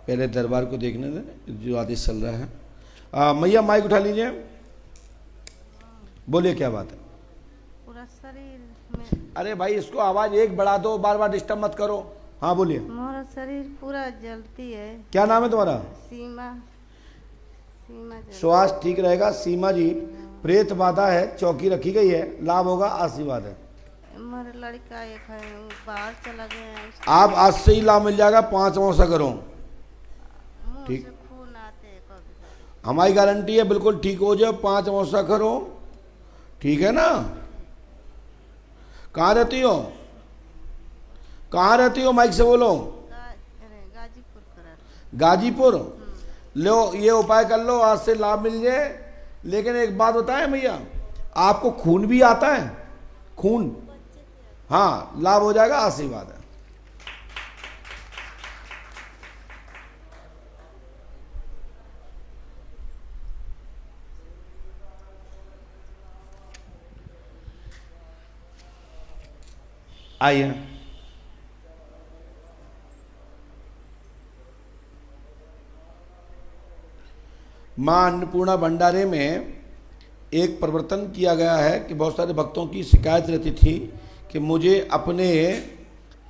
पहले दरबार को देखने दें जो आदेश चल रहा है। मैया माइक उठा लीजिए, बोलिए क्या बात है। पूरा शरीर में, अरे भाई इसको आवाज एक बढ़ा दो, बार बार डिस्टर्ब मत करो। हाँ बोलिए। मेरा शरीर पूरा जलती है। क्या नाम है तुम्हारा? सीमा। सीमा जलती। श्वास ठीक रहेगा सीमा जी। प्रेत बाधा है, चौकी रखी गई है, लाभ होगा, आशीर्वाद है। मेरा लड़का एक है, वो बाहर चला गया है। आप आज से ही लाभ मिल जाएगा। 5 अमावस्या करो, मुंह ठीक। से खून आते हैं कभी। हमारी गारंटी है बिल्कुल ठीक हो जाए। 5 अमावस्या करो, ठीक है ना। कहाँ रहती हो? कहाँ रहती हो? माइक से बोलो। गाजीपुर करा। गाजीपुर। लो ये उपाय कर लो, आज से लाभ मिल जाए। लेकिन एक बात बताएं भैया, आपको खून भी आता है? खून, हाँ, लाभ हो जाएगा, आशीर्वाद है। आइए। मां अन्नपूर्णा भंडारे में एक परिवर्तन किया गया है कि बहुत सारे भक्तों की शिकायत रहती थी कि मुझे अपने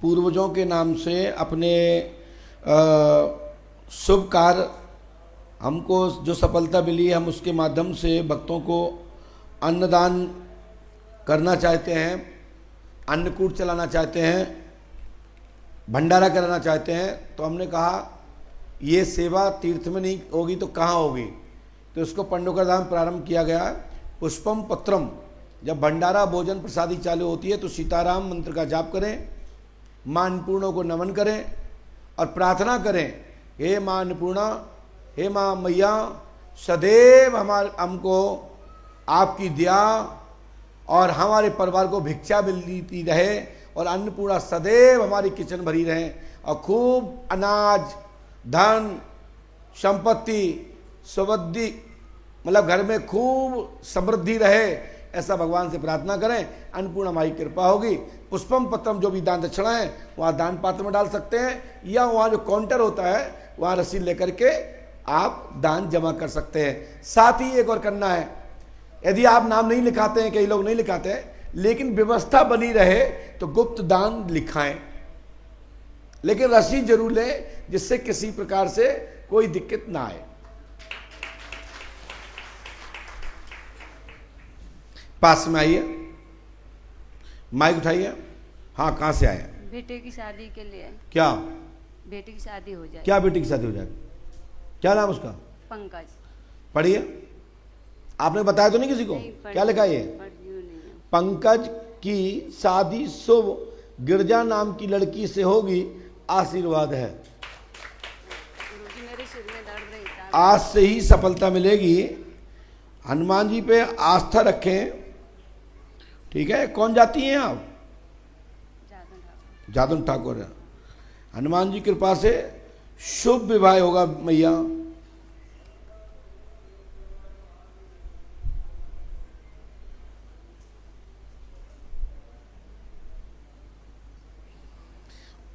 पूर्वजों के नाम से अपने शुभ कार्य, हमको जो सफलता मिली है हम उसके माध्यम से भक्तों को अन्नदान करना चाहते हैं, अन्नकूट चलाना चाहते हैं, भंडारा कराना चाहते हैं। तो हमने कहा ये सेवा तीर्थ में नहीं होगी तो कहाँ होगी? तो इसको पंडोकर धाम प्रारंभ किया गया है। पुष्पम पत्रम, जब भंडारा भोजन प्रसादी चालू होती है तो सीताराम मंत्र का जाप करें, माँ अन्नपूर्णा को नमन करें और प्रार्थना करें, हे माँ अन्नपूर्णा, हे माँ मैया, सदैव हमको आपकी दया और हमारे परिवार को भिक्षा मिलती रहे और अन्नपूर्णा सदैव हमारी किचन भरी रहे और खूब अनाज, धन, संपत्ति, सुवृद्धि, मतलब घर में खूब समृद्धि रहे, ऐसा भगवान से प्रार्थना करें। अन्नपूर्णा माई कृपा होगी। पुष्पम पत्रम, जो भी दान दक्षिणा है वहाँ दान पात्र में डाल सकते हैं या वहाँ जो काउंटर होता है वहाँ रसीद लेकर के आप दान जमा कर सकते हैं। साथ ही एक और करना है, यदि आप नाम नहीं लिखाते हैं, कई लोग नहीं लिखाते हैं, लेकिन व्यवस्था बनी रहे तो गुप्त दान लिखाएं, लेकिन रसीद जरूर लें जिससे किसी प्रकार से कोई दिक्कत ना आए। पास में आइए, माइक उठाइए। हाँ, कहाँ से आए? बेटे की शादी के लिए। क्या बेटी की शादी हो जाए? क्या बेटी की शादी हो जाएगी? क्या नाम उसका? पंकज। पढ़िए। आपने बताया तो नहीं किसी को? क्या लिखा है? पंकज की शादी शुभ, गिरजा नाम की लड़की से होगी, आशीर्वाद है। मेरे सिर में दर्द रहता है। आज से ही सफलता मिलेगी। हनुमान जी पे आस्था रखें, ठीक है। कौन जाती हैं आप? जादन ठाकुर है। हनुमान जी की कृपा से शुभ विवाह होगा मैया।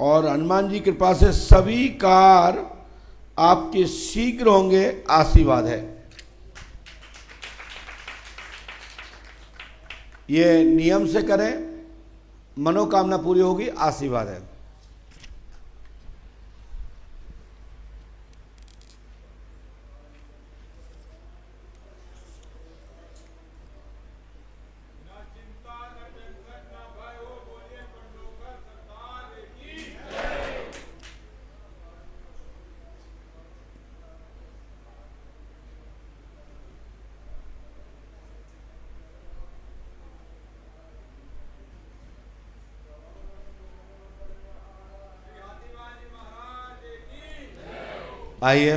और हनुमान जी की कृपा से सभी कार्य आपके शीघ्र होंगे, आशीर्वाद है। ये नियम से करें, मनोकामना पूरी होगी, आशीर्वाद है। आइए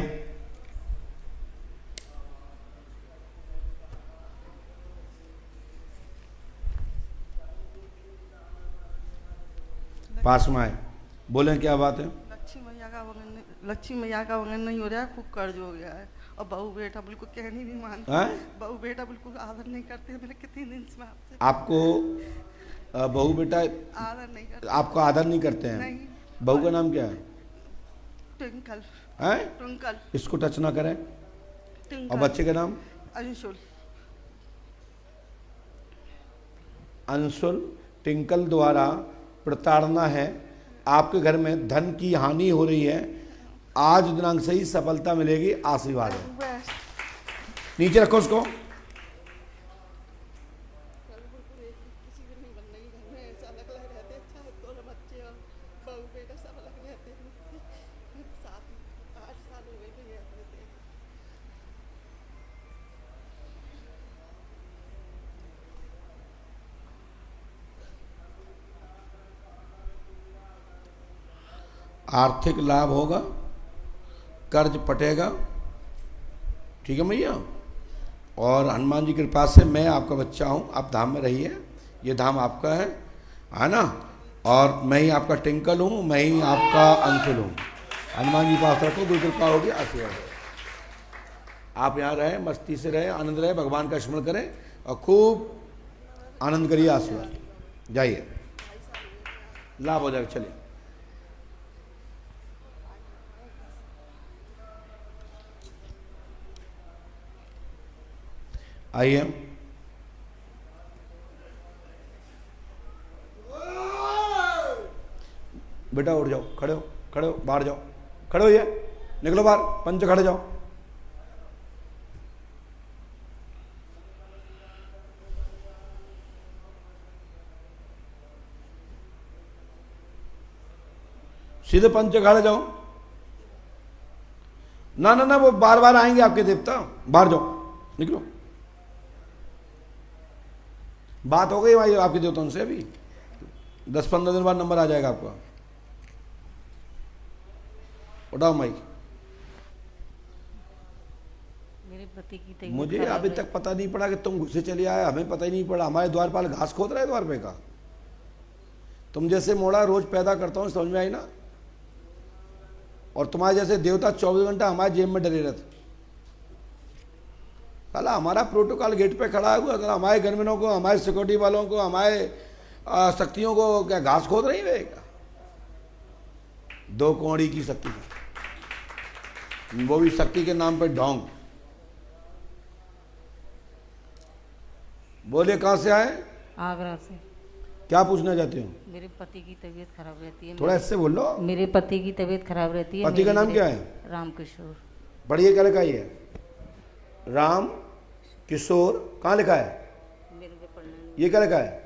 पास में आए, बोले क्या बात है? लक्ष्मी मैया का वंगन नहीं हो रहा है, खूब कर्ज हो गया है और बहू बेटा बिल्कुल कहनी नहीं मानते। बहू बेटा बिल्कुल आदर नहीं करते। मैंने कितने दिन से आपसे आपको बहू बेटा आदर नहीं करते। आपको आदर नहीं करते हैं? नहीं। बहू का नाम क्या है? ट्विंकल। हैं? ट्विंकल। इसको टच ना करें। ट्विंकल। और बच्चे का नाम? अंशुल। अंशुल टिंकल द्वारा प्रताड़ना है। आपके घर में धन की हानि हो रही है। आज दिनांक से ही सफलता मिलेगी, आशीर्वाद है। नीचे रखो उसको। आर्थिक लाभ होगा, कर्ज पटेगा, ठीक है मैया। और हनुमान जी की कृपा से मैं आपका बच्चा हूँ, आप धाम में रहिए, ये धाम आपका है ना। और मैं ही आपका टिंकल हूँ, मैं ही आपका अंशुल हूँ। हनुमान जी पास रखो, कोई कृपा होगी, आशीर्वाद है। आप यहाँ रहें, मस्ती से रहें, आनंद रहे, भगवान का स्मरण करें और खूब आनंद करिए, आशीर्वाद। जाइए, लाभ हो जाएगा। चलिए आइए। बेटा उठ जाओ, खड़े हो, खड़े हो, बाहर जाओ, खड़े हो, ये निकलो बाहर, पंच खड़े जाओ। सीधे पंच खड़े जाओ। ना ना ना, वो बार बार आएंगे आपके देवता, बाहर जाओ, निकलो। बात हो गई भाई आपके देवताओं से, अभी 10-15 दिन बाद नंबर आ जाएगा आपका। उठाओ माइक। मेरे पति की तबीयत मुझे खराब अभी है। तक पता नहीं पड़ा कि तुम घुसे चले आए, हमें पता ही नहीं पड़ा। हमारे द्वारपाल घास खोद रहे द्वार पे का। तुम जैसे मोड़ा रोज पैदा करता हूं, समझ में आई ना। और तुम्हारे जैसे देवता 24 घंटा हमारे जेब में डरे रहते। साला हमारा प्रोटोकॉल गेट पे खड़ा हुआ, साला हमारे गनमैनों को, हमारे सिक्योरिटी वालों को, हमारे शक्तियों को क्या घास खोद रही है क्या? 2 कौड़ी की शक्ति, वो भी शक्ति के नाम पे ढोंग। बोले कहां से आए? आगरा से। क्या पूछना चाहते हो? मेरे पति की तबीयत खराब रहती है। थोड़ा इससे बोलो। मेरे पति की तबीयत खराब रहती है। पति का नाम क्या है? रामकिशोर। बढ़िया, क्या लिखा है? राम किशोर। कहाँ लिखा है? मेरे को पढ़ना ये क्या लिखा है?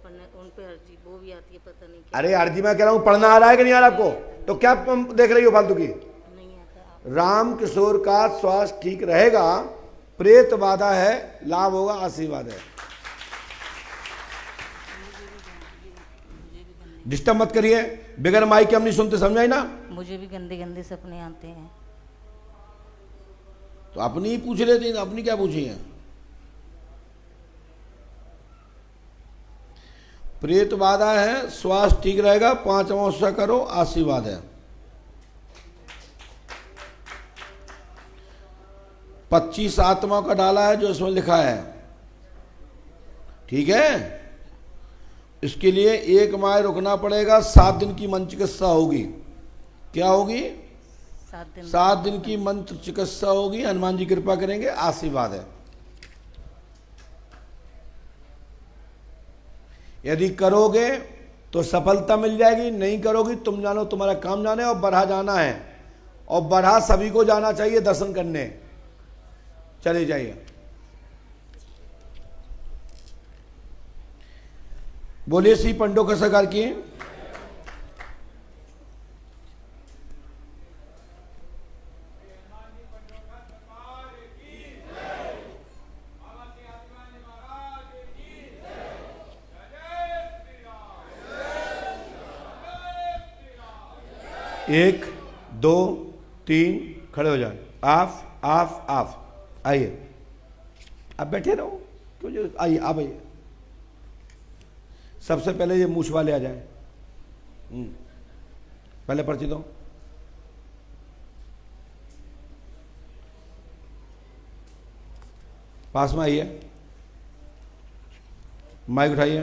उन पे अर्जी वो भी आती है, पता नहीं क्या। अरे अर्जी मैं कह रहा हूँ, पढ़ना आ रहा है कि नहीं आ रहा आपको? तो क्या देख रही हो फालतू की? नहीं आता। राम किशोर का स्वास्थ्य ठीक रहेगा, प्रेत बाधा है, लाभ होगा, आशीर्वाद है। डिस्टर्ब मत करिए, बिगर माइक के हम नहीं सुनते, समझाई ना। मुझे भी गंदे गंदे सपने आते हैं। तो अपनी ही पूछ लेती हैं, अपनी क्या पूछी है? प्रेत बाधा है, स्वास्थ्य ठीक रहेगा, 5 अमावस्या करो, आशीर्वाद है। 25 आत्माओं का डाला है जो इसमें लिखा है, ठीक है। इसके लिए 1 माह रुकना पड़ेगा, 7 दिन की मंत्र चिकित्सा होगी। क्या होगी? 7 दिन की मंत्र चिकित्सा होगी। हनुमान जी कृपा करेंगे, आशीर्वाद है। यदि करोगे तो सफलता मिल जाएगी, नहीं करोगी तुम जानो, तुम्हारा काम जाने। और बरहा जाना है, और बरहा सभी को जाना चाहिए दर्शन करने। चले जाइए। बोलिए श्री पंडोकर सरकार की। एक, दो, तीन, खड़े हो जाए। आप आप आप आइए, आप बैठे रहो, क्यों जो आइए, आप आइए। सबसे पहले ये मूछ वाले आ जाए। पहले पर्ची दो। पास में आइए, माइक उठाइए,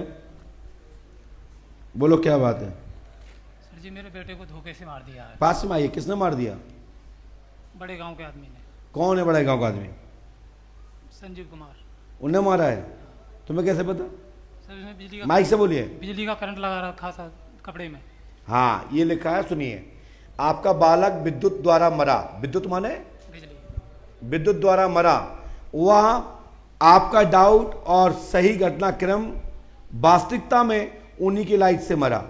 बोलो क्या बात है। सर जी मेरे बेटे को धोखे से मार दिया है। पास में आइए। किसने मार दिया? बड़े गांव के आदमी ने। कौन है बड़े गांव का आदमी? संजीव कुमार। उन्हें मारा है? तुम्हें कैसे पता? सर इसमें बिजली का, माइक से बोलिए। बिजली का करंट लगा रखा था कपड़े में। हाँ, ये लिखा है, सुनिए। आपका बालक विद्युत द्वारा मरा। विद्युत माने बिजली। विद्युत द्वारा मरा। वह आपका डाउट और सही घटनाक्रम वास्तविकता में उन्हीं की लाइट से मरा,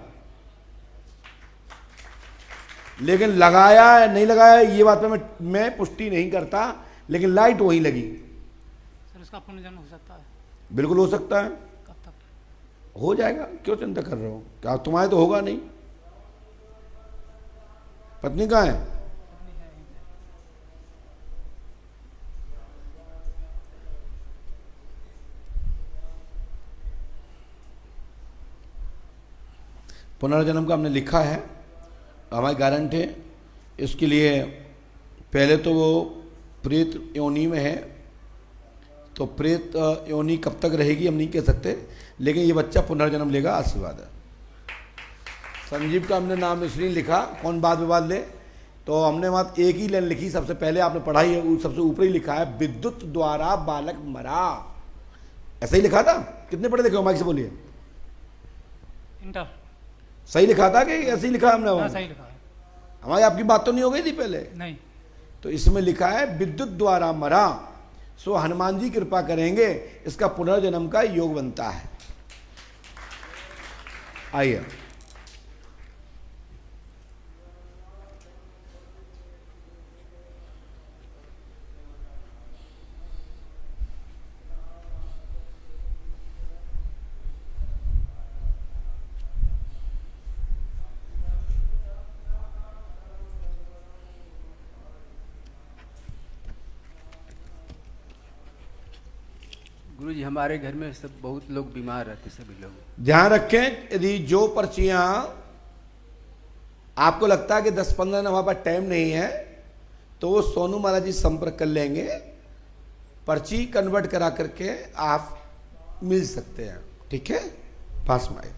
लेकिन लगाया है नहीं लगाया ये बात में मैं पुष्टि नहीं करता, लेकिन लाइट वहीं लगी। सर उसका पुनर्जन्म हो सकता है? बिल्कुल हो सकता है। कब तक? हो जाएगा, क्यों चिंता कर रहे हो? क्या तुम्हारे तो होगा नहीं? पत्नी कहाँ है? पुनर्जन्म का हमने लिखा है, हमारी गारंटी है। इसके लिए पहले तो वो प्रेत योनि में है, तो प्रेत योनि कब तक रहेगी हम नहीं कह सकते, लेकिन ये बच्चा पुनर्जन्म लेगा, आशीर्वाद है। संजीव का हमने नाम इसलिए लिखा, कौन बात विवाद ले, तो हमने वहाँ एक ही लाइन लिखी। सबसे पहले आपने पढ़ाई है, सबसे ऊपर ही लिखा है विद्युत द्वारा बालक मरा। ऐसा ही लिखा था? कितने पढ़े लिखे हो? माइक से बोलिए। इंटर। सही लिखा था कि ऐसे ही लिखा हमने? हाँ, सही लिखा है। हमारी आपकी बात तो नहीं हो गई थी पहले? नहीं। तो इसमें लिखा है विद्युत द्वारा मरा, सो हनुमान जी कृपा करेंगे, इसका पुनर्जन्म का योग बनता है। आइए। गुरुजी हमारे घर में सब बहुत लोग बीमार रहते, सभी लोग। ध्यान रखें, यदि जो पर्चियां आपको लगता है कि 10-15 दिन हमारे पास टाइम नहीं है, तो वो सोनू महाराज जी संपर्क कर लेंगे, पर्ची कन्वर्ट करा करके आप मिल सकते हैं, ठीक है। पास में आए,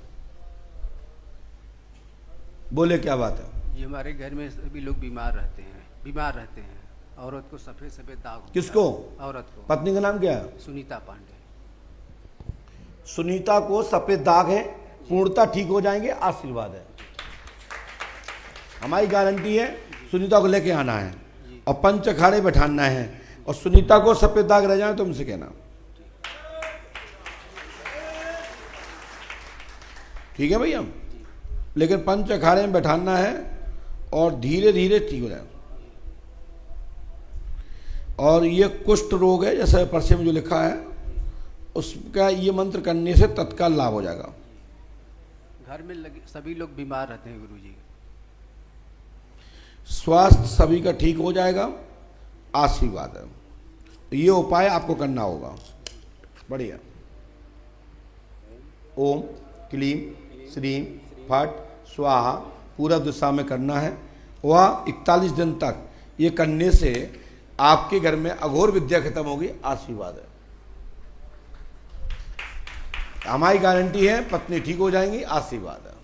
बोले क्या बात है। ये हमारे घर में सभी लोग बीमार रहते हैं। औरत को सफेद सफेद दाग होता है। किसको? औरत को। पत्नी का नाम क्या है? सुनीता पांडे। सुनीता को सफेद दाग है, पूर्णता ठीक हो जाएंगे, आशीर्वाद है। हमारी गारंटी है। सुनीता को लेके आना है और पंच अखाड़े बैठाना है, और सुनीता को सफेद दाग रह जाए तो हमसे कहना, ठीक है भैया। लेकिन पंच अखाड़े में बैठाना है और धीरे धीरे ठीक हो जाए। और ये कुष्ठ रोग है, जैसे पर्चे में जो लिखा है, उसका ये मंत्र करने से तत्काल लाभ हो जाएगा। घर में लगे सभी लोग बीमार रहते हैं गुरुजी। स्वास्थ्य सभी का ठीक हो जाएगा, आशीर्वाद है। ये उपाय आपको करना होगा। बढ़िया। ओम क्लीम श्रीम फट स्वाहा पूरा दिशा में करना है। वह 41 दिन तक ये करने से आपके घर में अघोर विद्या खत्म होगी। आशीर्वाद है, हमारी गारंटी है, पत्नी ठीक हो जाएंगी। आशीर्वाद है।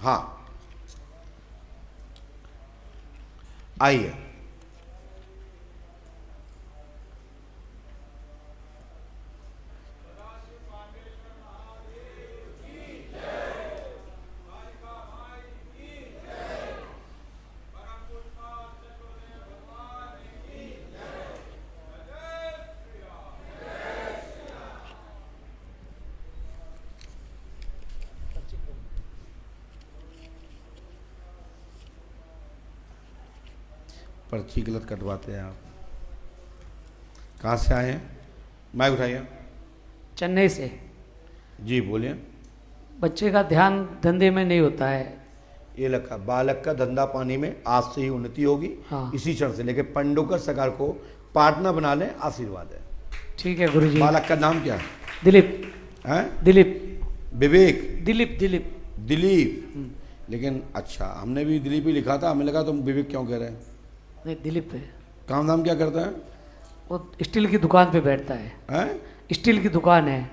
हाँ आइए। पर्ची गलत कटवाते हैं आप। कहाँ से आए हैं? माइक उठाइए। चेन्नई से। जी बोलिए। बच्चे का ध्यान धंधे में नहीं होता है। ये लखा बालक का धंधा पानी में आज से ही उन्नति होगी। हाँ। इसी क्षण से लेके पंडोकर सरकार को पार्टनर बना लें। आशीर्वाद है। ठीक है गुरुजी। बालक का नाम क्या है? दिलीप। हैं? दिलीप। विवेक। दिलीप। दिलीप। दिलीप। लेकिन अच्छा, हमने भी दिलीप ही लिखा था, हमें लगा तुम विवेक क्यों कह रहे हैं। नहीं, दिलीप है। काम नाम क्या करता है? वो स्टील की दुकान पे बैठता है। हैं? स्टील की दुकान है।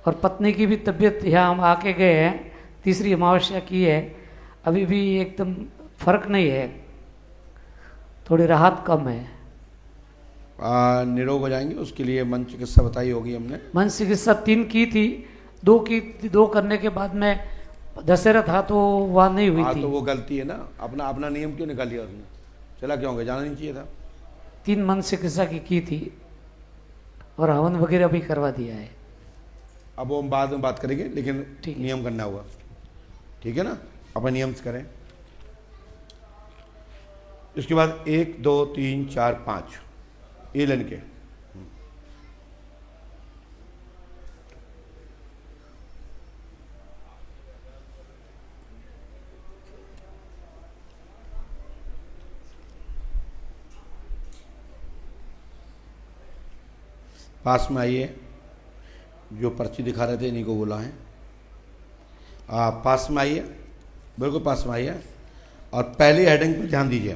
और पत्नी की भी तबीयत, यहाँ हम आके गए हैं, तीसरी अमावस्या की है, अभी भी एकदम फर्क नहीं है, थोड़ी राहत कम है। निरोग हो जाएंगे, उसके लिए मन चिकित्सा बताई होगी हमने। मन चिकित्सा 3 की थी, 2 करने के बाद में दशहरा था तो वहाँ नहीं हुई थी। तो वो गलती है ना, अपना नियम क्यों निकाल लिया उसने? चला क्यों गया? जाना नहीं चाहिए था। 3 मन चिकित्सा की थी और हवन वगैरह भी करवा दिया है। अब वो हम बाद में बात करेंगे, लेकिन नियम करना होगा, ठीक है ना? अपने नियम से करें। इसके बाद 1 2 3 4 5 ये लाइन के पास में आइए। जो पर्ची दिखा रहे थे इन्हीं को बोला है। पास में आइए, बिल्कुल पास में आइए और पहली हेडिंग पर ध्यान दीजिए।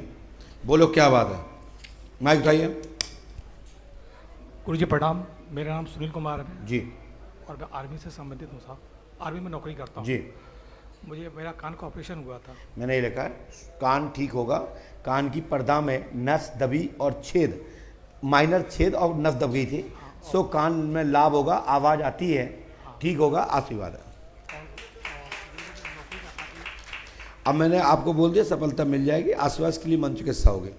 बोलो क्या बात है? माइक उठाइए। गुरुजी प्रणाम, मेरा नाम सुनील कुमार है जी और मैं आर्मी से संबंधित हूँ साहब, आर्मी में नौकरी करता हूँ जी। मुझे मेरा कान का ऑपरेशन हुआ था। मैंने ये लिखा है कान ठीक होगा, कान की पर्दा में नस दबी और छेद, माइनर छेद और नस दब गई थी, सो कान में लाभ होगा, आवाज़ आती है, ठीक होगा। आशीर्वाद है। अब मैंने आपको बोल दिया सफलता मिल जाएगी। आशीर्वाद के लिए मन चिकित्सा होगी,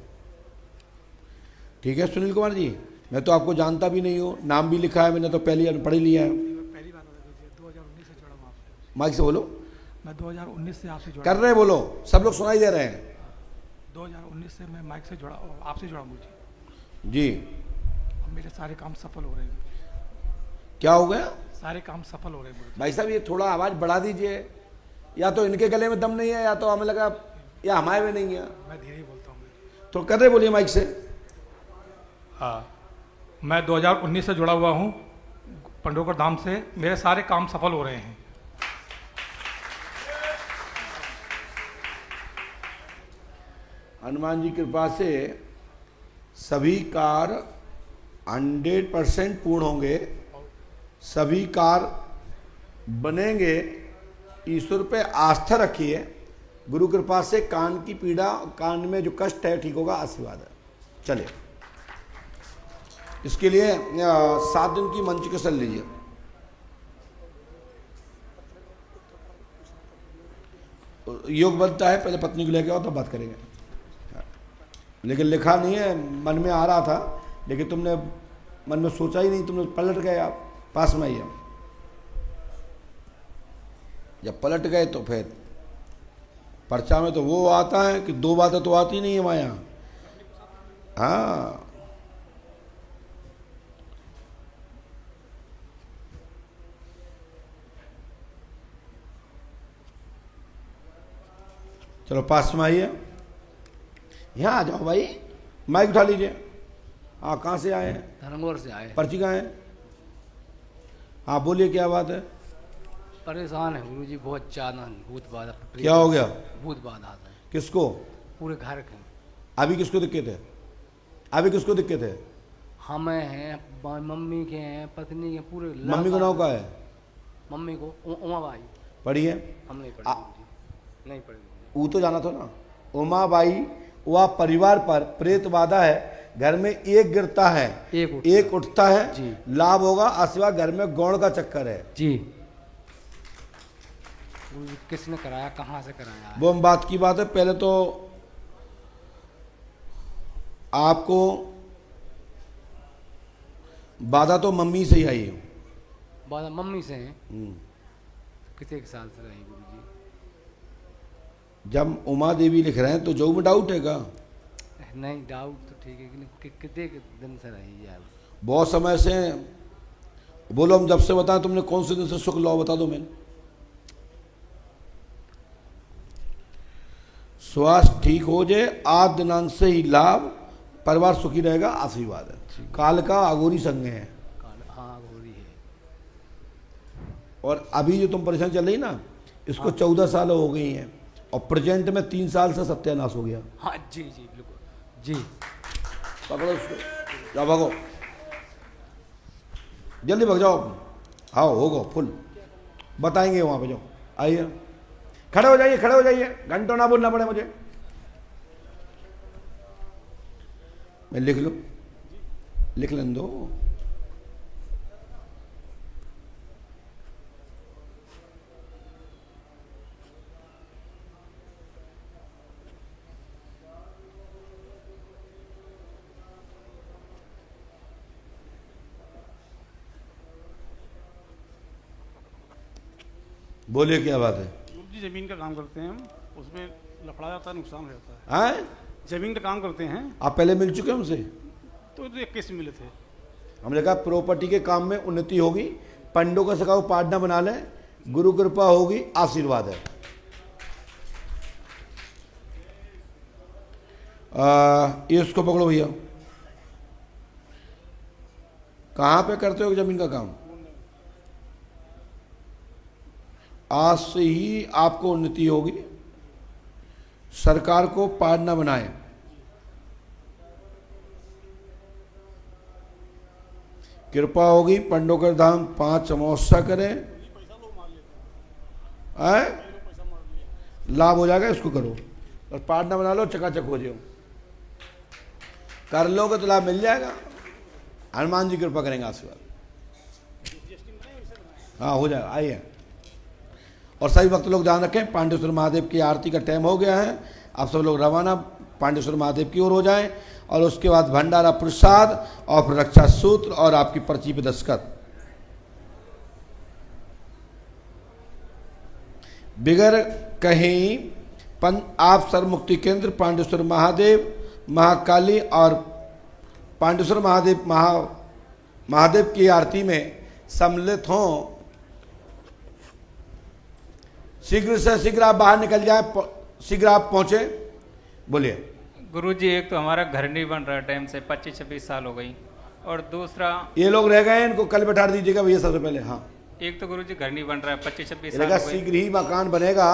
ठीक है सुनील कुमार जी? मैं तो आपको जानता भी नहीं हूँ, नाम भी लिखा है मैंने तो पहली पढ़ लिया है। पहली बार 2019 से जुड़ा हूँ आपसे। माइक से बोलो। मैं 2019 से आपसे जुड़ा कर रहे बोलो, सब लोग सुनाई दे रहे हैं। 2019 से मैं माइक से जुड़ा, आपसे जुड़ा मुझे जी। मेरे सारे काम सफल हो रहे हैं। क्या हो गया? सारे काम सफल हो रहे हैं। भाई साहब ये थोड़ा आवाज़ बढ़ा दीजिए, या तो इनके गले में दम नहीं है या तो हमें लगा या हमारे में नहीं है। मैं धीरे बोलता हूँ तो कर रहे बोलिए माइक से। मैं 2019 से जुड़ा हुआ हूँ पंडोकर धाम से, मेरे सारे काम सफल हो रहे हैं। हनुमान जी की कृपा से सभी कार्य 100% पूर्ण होंगे, सभी कार्य बनेंगे। ईश्वर पे आस्था रखिए, गुरु कृपा से कान की पीड़ा, कान में जो कष्ट है ठीक होगा। आशीर्वाद है। चलिए, इसके लिए 7 दिन की मन चिकित्सा लीजिए। योग बनता है, पहले पत्नी को लेके आओ तब बात करेंगे। लेकिन लिखा नहीं है, मन में आ रहा था, लेकिन तुमने मन में सोचा ही नहीं, तुमने पलट गए। आप पास में आइए। जब पलट गए तो फिर पर्चा में तो वो आता है कि 2 बातें तो आती नहीं है माया। हाँ, चलो पास में आइए, यहाँ आ जाओ भाई, माइक उठा लीजिए। हाँ, कहाँ से आए हैं? धर्मवर से आए। पर्ची कहाँ है? हाँ बोलिए क्या बात है? परेशान है गुरुजी, बहुत ज़्यादा भूत बाधा। क्या हो गया? भूत बाधा आता है किसको? पूरे घर के। अभी किसको दिक्कत है? अभी किसको दिक्कत है? हमें हैं, मम्मी के हैं, पत्नी के, पूरे। मम्मी को नाम का है? मम्मी को उमा बाई। पढ़ी है? हम नहीं पढ़े गुरुजी, नहीं पढ़े। वो तो जाना था ना, उमा बाई। वह परिवार पर प्रेत बाधा है, घर में एक गिरता है एक उठता है जी। लाभ होगा, आशीर्वाद। घर में गौड़ का चक्कर है जी। गुरुजी किसने कराया, कहाँ से कराया? वो हम बात की बात है। पहले तो आपको बाधा तो मम्मी से ही आई है। बाधा मम्मी से है? कितने साल से रही गुरुजी? जब उमा देवी लिख रहे हैं तो जो में डाउट है का? नहीं, डाउट तो ठीक है, कितने दिन से रही है? बहुत समय से। बोलो हम जब से बताएं, तुमने कौन से दिन से सुख लो बता दो। मैंने स्वास्थ्य ठीक हो जाए, आज दिनांक से ही लाभ, परिवार सुखी रहेगा, आशीर्वाद है। काल का अघोरी संग है। हाँ, अघोरी है। और अभी जो तुम परेशान चल रही ना, इसको 14 साल हो गई हैं, और प्रेजेंट में 3 साल से सत्यानाश हो गया। हाँ जी जी बिल्कुल जी। पकड़ो उसको, जाओ भागो, जल्दी भाग जाओ। हाँ होगा फुल, बताएंगे वहाँ पे। जाओ, आइए, खड़े हो जाइए, खड़े हो जाइए, घंटों ना बोलना पड़े मुझे। मैं लिख लो, लिख लें दो। बोलिए क्या बात है? जी जमीन का काम करते हैं हम, उसमें लफड़ा जाता है, नुकसान हो जाता है। हैं? जमीन का काम करते हैं। आप पहले मिल चुके हमसे? तो 21 मिले थे। हमने कहा प्रॉपर्टी के काम में उन्नति होगी, पंडों का सखाओ पार्टनर बना लें, गुरु कृपा होगी, आशीर्वाद है। ये इसको पकड़ो भैया। कहाँ पे करते हो जमीन का काम? आज से ही आपको उन्नति होगी, सरकार को पार्टनर बनाएं। कृपा होगी, पंडोकर धाम 5 अमावस्या करें, लाभ हो जाएगा। इसको करो और पार्टनर बना लो, चकाचक हो जाओ। कर लोगे तो लाभ मिल जाएगा, हनुमान जी कृपा करेंगे, आशीर्वाद। हाँ हो जाएगा, आइए। और सभी भक्त लोग ध्यान रखें, पांडेश्वर महादेव की आरती का टाइम हो गया है। आप सब लोग रवाना पांडेश्वर महादेव की ओर हो जाएं, और उसके बाद भंडारा प्रसाद और फिर रक्षा सूत्र और आपकी पर्ची पे दस्तखत। बिगर कहीं आप सर्वमुक्ति केंद्र पांडेश्वर महादेव, महाकाली और पांडेश्वर महादेव महादेव की आरती में सम्मिलित हों। शीघ्र से शीघ्र आप बाहर निकल जाए, शीघ्र आप पहुंचे। बोलिए। गुरुजी, एक तो हमारा घर नहीं बन रहा टाइम से, 25-26 साल हो गई, और दूसरा ये लोग रह गए, इनको कल बैठा दीजिएगा भैया सबसे पहले। हाँ, एक तो गुरुजी घर नहीं बन रहा है, 25-26 साल हो गई। शीघ्र ही मकान बनेगा,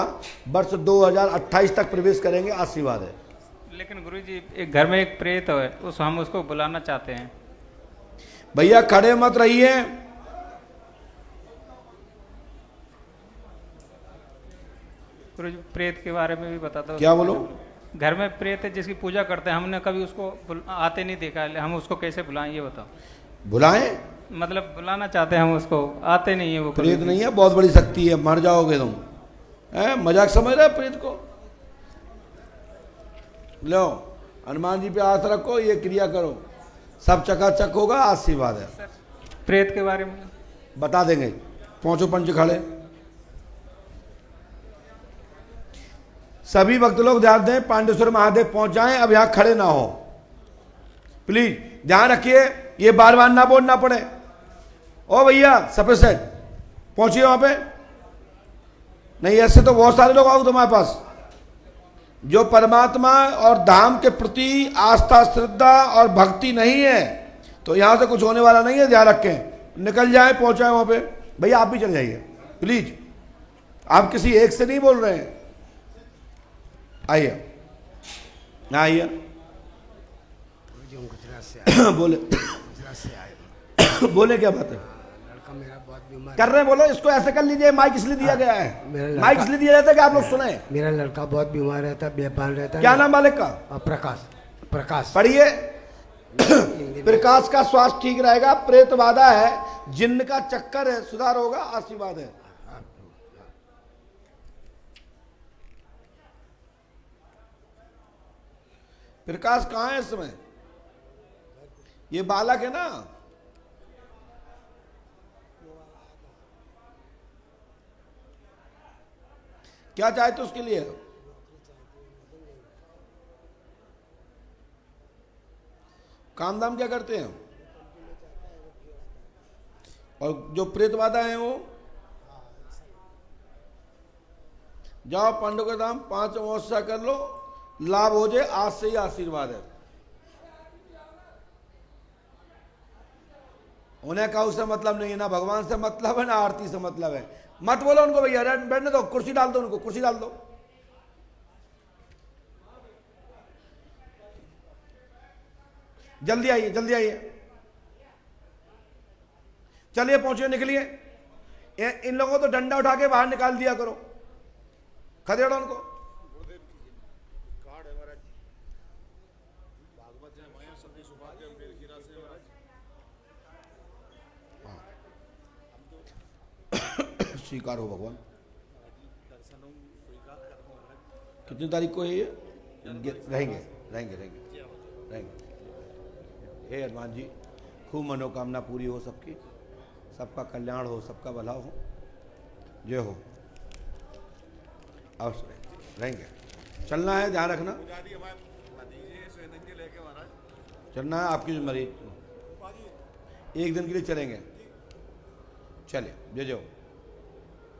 वर्ष 2028 तक प्रवेश करेंगे, आशीर्वाद है। लेकिन गुरुजी एक घर में एक प्रेत है, हम उसको बुलाना चाहते हैं। भैया खड़े मत रहिए, गुरुजी प्रेत के बारे में भी बता दो। क्या बोलो? घर में प्रेत है जिसकी पूजा करते हैं, हमने कभी उसको आते नहीं देखा, हम उसको कैसे बुलाएं ये बताओ। बुलाएं मतलब बुलाना चाहते हैं हम उसको, आते नहीं है वो। प्रेत नहीं है, बहुत बड़ी शक्ति है, मर जाओगे तुम। मजाक समझ रहे प्रेत को? लो हनुमान जी पे हाथ रखो, ये क्रिया करो, सब चकाचक होगा, आशीर्वाद है। प्रेत के बारे में बता देंगे। पहुंचो पंच खड़े। सभी भक्त लोग ध्यान दें, पांडेश्वर महादेव पहुंच जाएं, अब यहां खड़े ना हो प्लीज, ध्यान रखिए, ये बार बार ना बोलना पड़े। ओ भैया सफेद सेट पहुंचिए वहां पे। नहीं ऐसे तो बहुत सारे लोग आओ तुम्हारे पास, जो परमात्मा और धाम के प्रति आस्था, श्रद्धा और भक्ति नहीं है, तो यहां से कुछ होने वाला नहीं है, ध्यान रखें। निकल जाए, पहुंचाए वहां पे। भैया आप भी चल जाइए प्लीज, आप किसी एक से नहीं बोल रहे हैं। आइए आइए गुजरात से बोले गुजरात से आए। बोले क्या बात है? लड़का मेरा बहुत बीमार कर रहे हैं, बोलो। इसको ऐसे कर लीजिए, माइक इसलिए दिया गया है, माइक इसलिए दिया जाता है कि आप लोग सुने। मेरा लड़का बहुत बीमार रहता है, बेपान रहता है। क्या नाम मालिक का? प्रकाश। प्रकाश पढ़िए। प्रकाश का स्वास्थ्य ठीक रहेगा, प्रेत बाधा है, जिन्न का चक्कर है, सुधार होगा, आशीर्वाद है। प्रकाश कहाँ है इस समय? ये बालक है ना? क्या चाहते उसके लिए? काम दाम क्या करते हैं? और जो प्रेत बाधा है वो जाओ पांडव का दाम 5 अमावस्या कर लो, लाभ हो जाए, आज से ही आशीर्वाद है। उन्हें का उससे मतलब नहीं है, ना भगवान से मतलब है, ना आरती से मतलब है। मत बोलो उनको भैया, बैठने दो, कुर्सी डाल दो उनको, कुर्सी डाल दो। जल्दी आइए, जल्दी आइए, चलिए पहुंचिए, निकलिए। इन लोगों को तो डंडा उठा के बाहर निकाल दिया करो, खदेड़ो उनको। स्वीकार हो भगवान। कितनी तारीख को है ये? रहेंगे रहेंगे रहेंगे रहेंगे। हे हनुमान जी, खूब मनोकामना पूरी हो सबकी, सबका कल्याण हो, सबका भला हो, जय हो। अवश्य रहेंगे। चलना है, ध्यान रखना, चलना है, आपकी जिम्मेदारी। एक दिन के लिए चलेंगे, चलिए, जय जय हो।